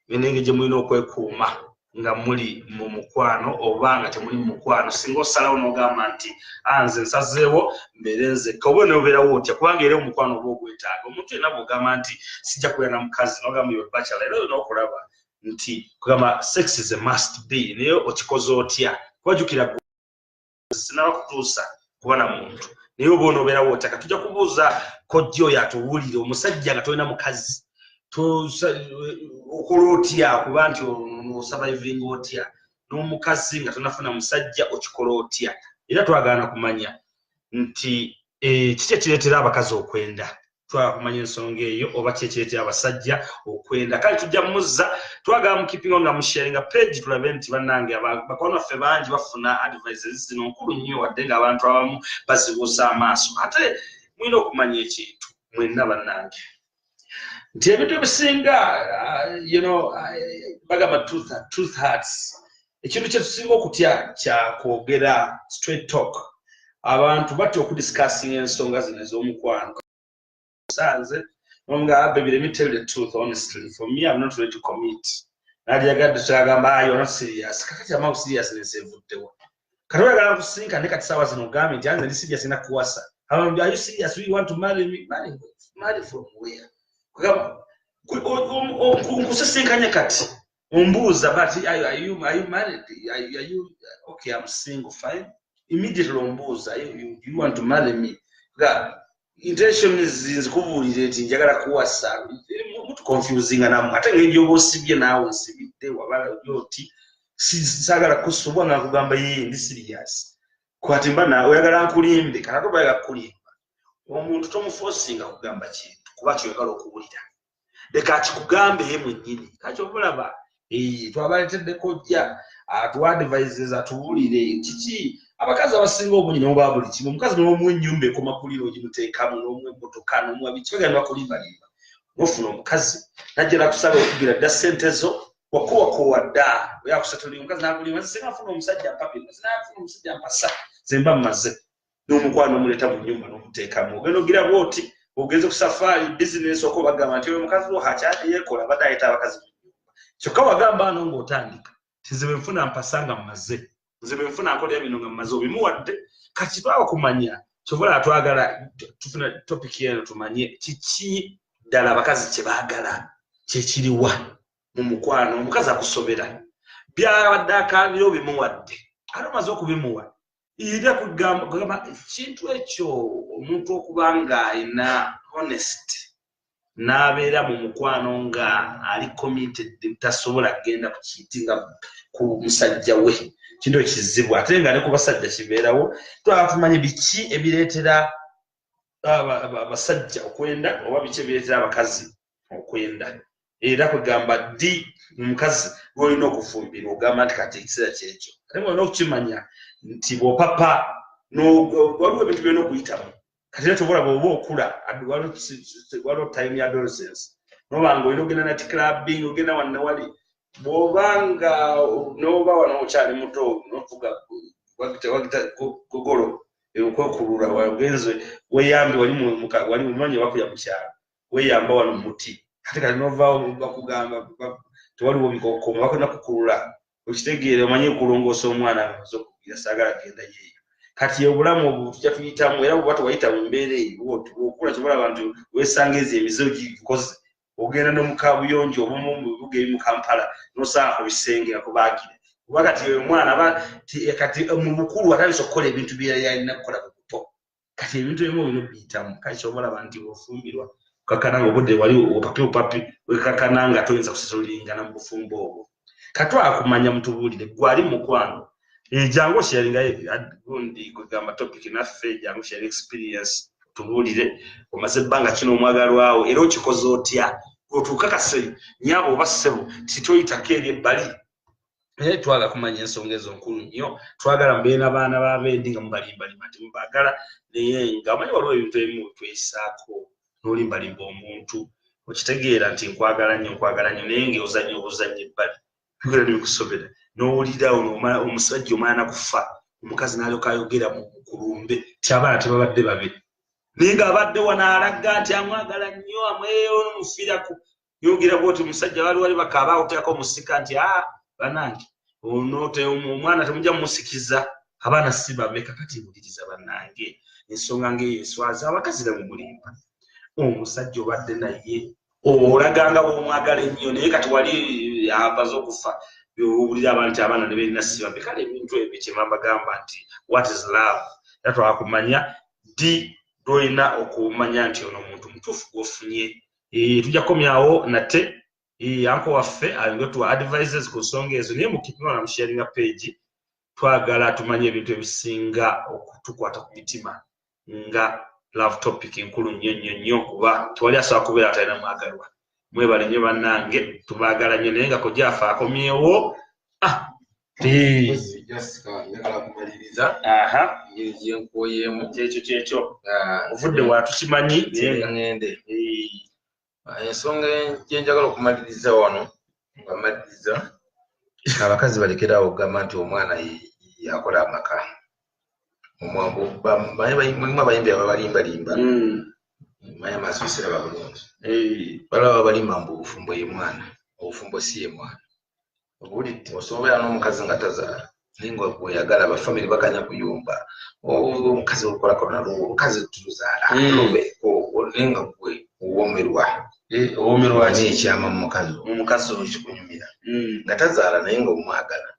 enenge gye mulina okwekuuma nga muli mu mukwano oba nga temuli mu mukwano singa osalawo n'ogamba nti nze nsazeewo mbeere nzekka oba n'obeerawo otya kubanga era omukwano oba ogwetaaga omuntu yenna bw'ogamba nti sijja kubeera na mukazi n'ogamba yo bachelor era olina okulaba nti kugamba sex is a must be naye okikoze otya kubajjukira sinaba kutuusa kuba na muntu naye oba onoobeerawo otya katujja kubuuza kojja oyo atubuulire omusajja nga tolina mukazi okola otya kuba nti osurviving otya n'omukazi nga tonafuna musajja okikola otya era twagaana kumanya nti kiki ekireetera abakazi okwenda twagala kumanya ensonga eyo oba kiki ekireetera abasajja okwenda kale tujja muzza twagala mukipingo nga musharinga page tulabe nti bannange bakwano baffe bangi bafuna advices zino nkulu nnyo wadde ng'abantu abamu bazibuusa amaaso ate mulina okumanya ekintu mwenna bannange nti ebintu ebisinga bagamba truth hurts ekintu kye tusinga okutya kya kwogera straight talk abantu batya okudiscussing ensonga zino ez'omukwano sanze nga baby let me tell you the truth honestly for me I'm not ready to commit najagadde kyagamba you're not serious kakati amawu seriousness evuddewo kati oyagala kusinka ne kati sawa zino ogambe nti anze ndi serious ina kuwasa are you serious you want to marry me marry from where nkusisinkanya kati ombuuza but are you married are you okay I'm single fine immediately ombuuza you want to marry me intention nzikubuulire nti njagala kuwasa mutu confusing namwe ate ngeri gyoba osibye naawe nsibidde wabala oti saagala kusubwa nga nkugamba ndi serious kwati mba nawe oyagala nkulimbe kana toba oyagala kulimba omuntu tomuforcinga kugamba kintu kuba kyoyagala okuwulira leka akikugambe ye mwennyini kati obulaba twabaleteddeko jja atuadvises atuwulire kiki abakazi abasinga obungi nabo ba buli kimu omukazi n'omuwa ennyumba ekoma kulira ogimuteekamu n'omuwa emmotoka n'omuwa biki bagenda bakulimbalimba n'ofuna omukazi najjala kusaba okugira dda ssente zo wakuwakuwa dda oyakusatulira omukazi n'akulimba singa afuna omusajja mpapira sinafuna omusajja mpasa zemba mmaze n'omukwano omuleta mu nnyumba n'omuteekamu ogenda ogira bwoti ogenze ku safari bizinesi oko bagamba nti oyo mukazi wo hakyali yeekola badde ayita abakazi mu nnyumba kyokka wagamba ano ng'otandika nze bwe nfuna mpasanga mmaze nze bwe nfuna nkolera bino nga mmaze obimuwadde kati twaba kumanya kyobola twagala tufuna topiki eno tumanye kiki ddala abakazi kye baagala kyekiriwa mu mukwano omukazi akusobera byabadde akaabira obimuwadde ate omaze okubimuwa era kugamba ekintu ekyo omuntu okuba nga ayina honest n'abeera mu mukwano nga ali committed tasobola kugenda kukiitinga ku musajja we kintu ekizibu ate nga ne ku basajja kibeerawo twaba tumanye biki ebireetera abasajja okwenda oba biki ebireetera abakazi okwenda era kugamba ddi omukazi gw'olina okufumbirwa ogamba nti kati ekiseera kyekyo ate ng'olina okukimanya nti bw'opapa waliwo ebintu byonna okuyitamu kati era tobola bw'oba okula waliwo time ya adolescence noba nga olina ogenda nati clubbing ogenda wannawali bw'obanga n'oba wano okyali muto nofuga wagita gogolo okwekulula wagenze weeyambe wali mumanyi wakuya mu kyalo weeyamba wano muti ate kati novaawo bakugamba tewaliwo bikokoma bakona kukulula okitegeere omanye okulongoosa omwana amaze okugira saagala genda yeeyo kati obulamu obwo tujja tuyitamu era bw'oba tewayita mu mbeera eyo okula kyobola abantu weesanga ezo emize gikoze ogenda nomukabuyonjo oba mu bibuga ebimu Kampala nosanga ku bisenge akubaagire kuba kati omwana kati mu bukulu atandise okukola ebintu byalina kukola buto kati ebintu ebimu bino biyitamu kati kyobalaba nti ofumbirwa kakana ng'obudde wali opapi wekakana nga toyinza kusasulingana mu bufumbo obwo katwakumanya mutubuulire gwali mukwano jangu sharinga gundi kugamba topic naffe jangu sharing experience tubuulire omaze ebbanga kino omwagalwawo era okikoze otya otukakase nyabo oba ssebo titoyitako eri ebbali twagala kumanya ensonga ezo nkulu nnyo twagala mbeere n'abaana b'abendi nga mubalimbalimba temubaagala naye nga omanyi waliwo ebintu ebimu tweyisaako n'olimbalimba omuntu okitegeera nti nkwagala nnyo naye ng'ozannya obuzannya ebbali bigera nebikusobera n'owulirawo omusajja omala nakufa omukazi n'alyoka ayogera mu kulumbe ti abaana tebabadde babe naye ng'abadde wanaalaga nti amwagala nnyo amweyo n'omufiirako yogera bwoti omusajja wali bakaaba oteekako omusika nti banange omwana temujja mumusikiza abaana si bameka kati buliriza bannange ensonga ng'eyo eswaza abakazi namumulimba omusajja obadde naye olaganga bw'omwagala ennyo naye kati wali avaze okufa owulira abantu abaana ne beerina sibabe kale ebintu ebyo kyembagamba nti what is love era twakumanya ddi lwolina okumanya nti ono omuntu mutuufu gwofunye tujja kukomyawo nate anko waffe alinga tuwa advices ku nsonga ezo naye mukipima na musharinga page twagala tumanye ebintu ebisinga okutukwata ku mitima nga love topic nkulu nnyo kuba tewali asobola kubeera atalina mwagalwa mwebale nnyo bannange tubaagala nnyo naye nga kojjaafe akomyewo njagala kumaliriza engeri gyenkoyeemu kyekyo ovudde watukimanyi ngende ensonga gyenjagala okumaliriza wano nga maliriza abakazi balekerawo okugamba nti omwana yakola amaka mulimu abayimbi ababalimbalimba manya maaso siraba bulungi balaba balimba mbu obufumbo ye mwana obufumbo si ye mwana obulidde osobola n'omukazi nga tazaala naye nga bweyagala bafamire bakanya kuyumba omukazi olukola kona omukazi tuzaala naye nga gwe owomerwa neekyama omukazi oyo kikunyumira nga tazaala naye nga omwagala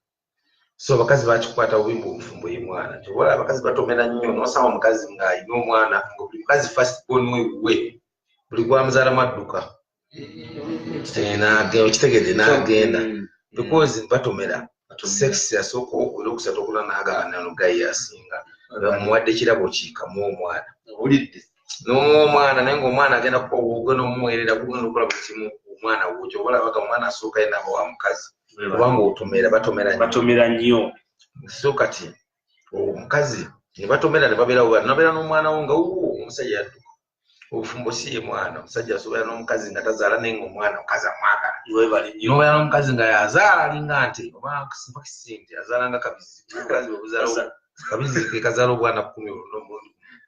so abakazi bakikwata bubimba obufumbo ye mwana kyobola abakazi batomera nnyo nosanga omukazi ng'alina omwana nga buli mukazi first born we buli gwamuzaalamu adduka okitegedde n'agenda because batomera sex yasooka okuli okusatu okula n'agaanano gayi yasinga bamuwadde ekirabo kiikamu omwana owulidde n'omuwa omwana naye ng'omwana agenda ogenda omumuweerera gugenda okukola buli kimu omwana wo kyobola baga omwana asooka ye naaba wa mukazi kubanga otomera batomera nnyo so kati omukazi ne batomera ne babeera n'omwana wo nga omusajja yadduka obufumbo si ye mwana omusajja asobola n'omukazi nga tazaala naye ng'omwana omukazi amwagala n'obeera n'omukazi nga yazaala alinga nti oba kisinde azaala nga kabizi obukazi bwebuzaala kabizi ke kazalo bwana 10 olombo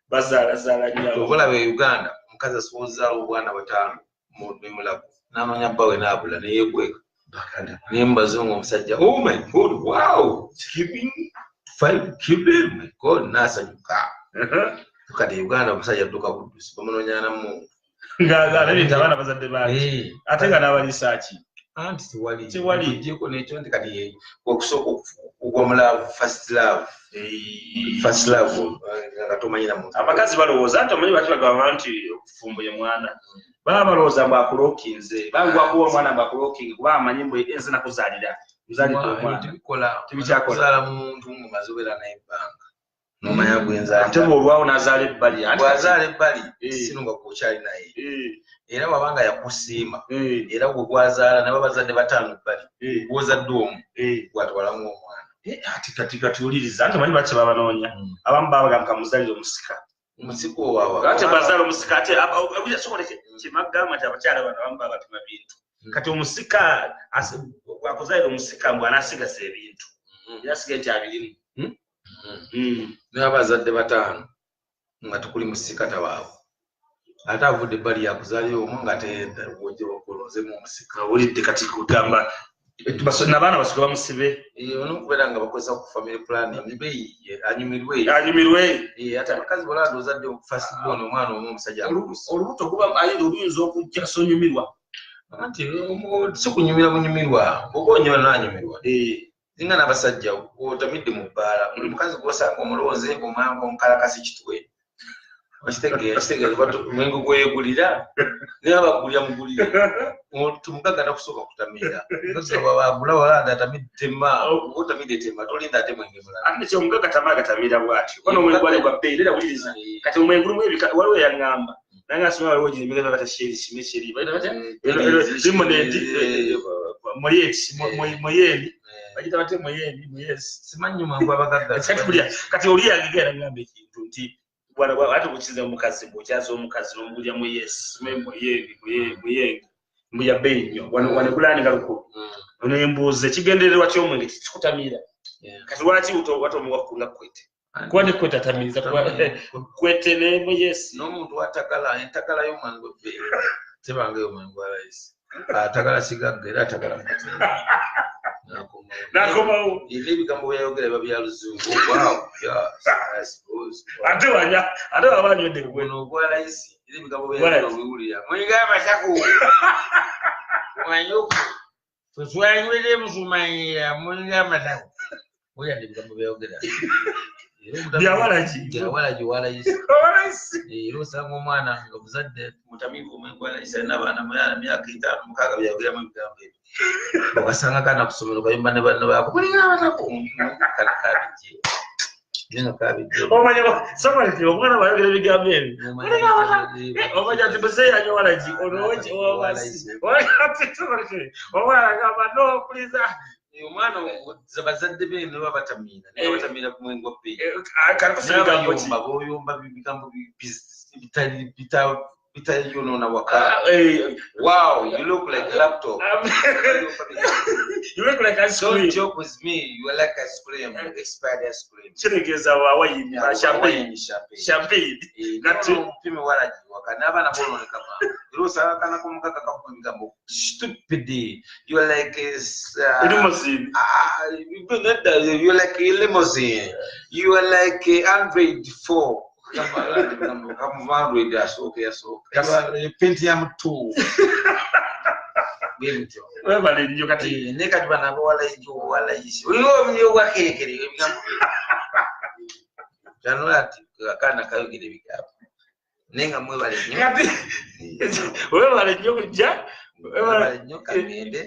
bazala nyawo okola be Uganda mukazi asoza obwana 5 mu mulago namanya bawe nabula ne yekweka nembazo omusajja oh my god wow skipping 5 kilo my god nasanyuka tukade Uganda omusajja duka kudusi bamunonyana mu ngaga lebita abana bazadde bali ate nga n'abalisaaki anti tiwali jiko nekyo ndi kadi okusoko ogwamula first love nga tomanyira muntu abakazi balowooza nti omanyi bati bagamba nti okufumbo ye mwana baba balowooza mbu akulokinze bangwa kuwa omwana mbu akulokinge kuba amanyi mbu enze nakuzaalira muzaalidde omwana tebikyakola muntu mumaze obeera nayebbanga nomanya gwenza ate bwolwawo n'azaala ebbali bwazaala ebbali sinunga kukyali naye era wabanga yakusiima era gwe gwazaala nabo bazadde 5 ebbali gwozadde omu gwatwalamu omwana kati uliriza nti manyi baki babanoonya abamu babaga kamuzalira omusika omusika owawa ate bazaala omusika ate sokoleke kimagamba nti abakyala bano abamu babatuma bintu kati omusika wakuzalira omusika mbw anaasigasa ebintu yasigaye nti abirimu naye abazadde 5 nga tukuli musika tawaabwe ate avudde ebbali yakuzaalira omu nga tewoje bakolozemu omusika awulidde kati kugamba nabaana basuke bamusibe onokubeera nga bakozesa ku family planning anyumirwe ate abakazi balanda ozadde firstborn omwana omu omusajja olubuto kuba ayinza oluyinza okujja sonyumirwa anti si kunyumira bunyumirwa oba onyola nanyumirwa singa n'abasajja otamidde mu bbaala buli mukazi gwosanga omulonze omwanga omukalakasi kitwe okitegeeza mwengo gweyegulira naye abagulya mugulire tumugaga nakusooka kutamira bagula walanda atamidde tema otamidde tema tolinda ate mwenge mulala ate kyo omugaga tamagatamira bw'atyo wano omwenge gwali gwa bbeeyi era wuliriza kati omwenge lumu waliwo yaŋŋamba nange asoma waliwo giri migeza bata sheri limonedi moyeni bagita bate moyeni simanyi mwangu abagagga kati oli yagigera ngamba ekintu nti ate bukize omukazi bwokyaza omukazi n'omugulya mu mbuya bbeeyi nnyo wano egulaninga lukulu nembuuza ekigendererwa ky'omwenge kikutamira kati lwaki wate omuwakunga kwete kuba ne kwete atamiriza kwete ne muyesi n'omuntu watakala entakala y'omwenge ebbeeyi tebanga y'omwenge gwa layisi atakala kigagga era atakala nakomawo ebigambo byayogera biba bya luzungu ate wabanywedde gweno ogwa layisi era ebigambo byayogera obiwulira mwinga amasaku mwanyuku tetwanywere musumanyira mwinga amasaku oyadde ebigambo byayogera byawalagi walayisi era osanga omwana nga muzadde mutamiivu omwenge walayisi alina abaana myaka 5 6 byayogeramu ebigambo ebyo ogasanga kana kusomero kayumba ne banno baako mulinga abataku omanya omwana bayogera ebigambo ebyo omanya nti muzeeyanyo walagi omwana agamba nokuliza omwana bazadde be ne babatamira naye batamira ku mwenge gwa bbeeyi boyomba bigambo bitayonona waka wow you look like a laptop you look like ice cream don't joke with me you are like ice cream expired ice cream kiregeza wawayimira champagne natu pime walaji waka n'abaana bononeka ma erosanga kana kumukaga kakuba bigambo stupid you are like limousine you are like a limousine you are like Android 4 Android Pentium 2 bintyo webale nnyo kati ne kati bana walayisi oyo mnyo gwakerekere ebigambo janolati akana kayogere bigambo nenga mwebale nnyo kati webale nnyo kujja webale nnyo kagende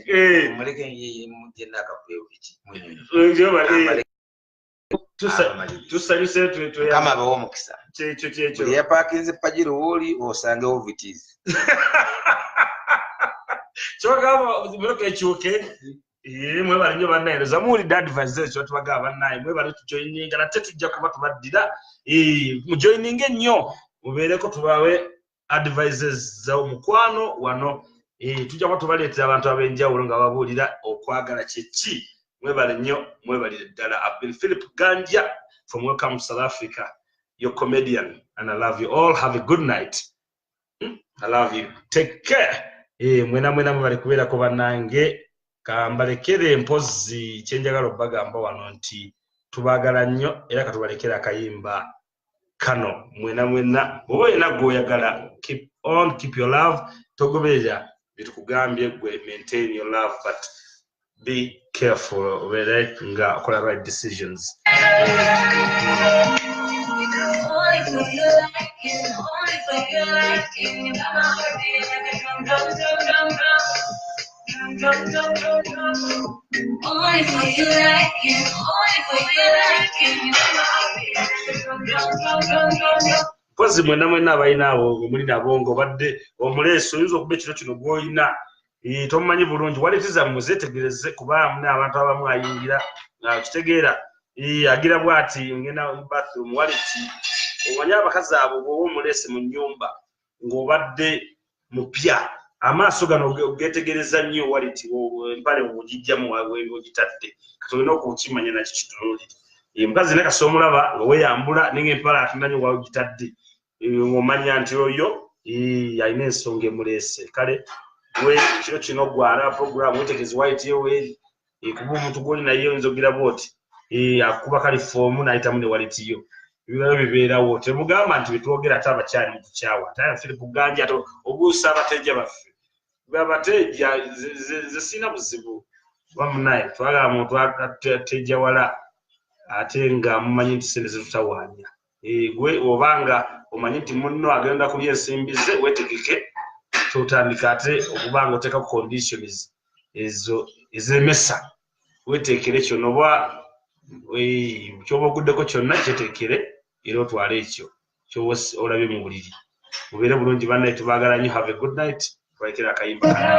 muleke mugenda akakwebuki mwenyo tusanyuse kama abawo omukisa kyekyo yapakinze pajiro woli osange ovitizi kyogamba muloka ekyuke mwebale nnyo bannaye ndoza muwulidde advice ekyo tubagamba bannaye mwebale tujoyininga nate tujja kuba tubaddira mujoyininge nnyo mubeereko tubawe advices z'omukwano wano tujja kuba tubaleetera abantu ab'enjawulo nga babuulira okwagala kyeki mwebale nnyo mwebalire ddala Abdul Philip Ganja from Welcome to South Africa. You're comedian, and I love you all. Have a good night. I love you. Take care. Mwena bali kubeera ko bannange kambalekere mpozi kyenjagala obagamba wano nti tubagala nnyo era katubalekera akayimba kano mwena oba olina gwoyagala keep your love togoberera bitukugambye gwe maintain your love but be careful right nga okola right decisions. Mpozi mwena abalina abo muli nabo ng'obadde omuleeso oyinza okuba ekiro kino gw'olina tomumanyi bulungi waletiza muzeetegereze kuba muna abantu abamu ayingira kitegeera agira bw'ati ngenda mu bathroom waleti omanyi abakazi abo bw'oba omuleese mu nnyumba ng'obadde mupya amaaso gano geetegereza nnyo waleti empale ogijjamu ogitadde kati olina okukimanya nakyo kitunuulire mukazi ne kasi omulaba nga weeyambula nenga empale atunanye wagitadde ng'omanya nti oyo alina ensonga emuleese kale we kiro kino gwala program wetegezi white yewe kuba omuntu gwoli naye oyinza ogira bwoti akuba kalifoomu n'ayitamu ne waletiyo ebibalo bibeerawo temugamba nti betwogera ate abakyali mu kukyawa ate affe kuganja ate obuusa abateja baffe abateja ze sina buzibu bamunaye twagala muntu ateja wala ate nga mumanyi nti sente zetutawaanya gwe obanga omanyi nti munno agenda kulya ensimbi ze wetegeke totandika ate okubanga oteeka ku conditions ezo ezemesa weteekere kyonna oba kyoba oguddeko kyonna kyeteekere era otwale ekyo kyoba olabye mu buliri mubeere bulungi bannaye tubaagala nnyo. Have a good night. Twalekera akayimba kana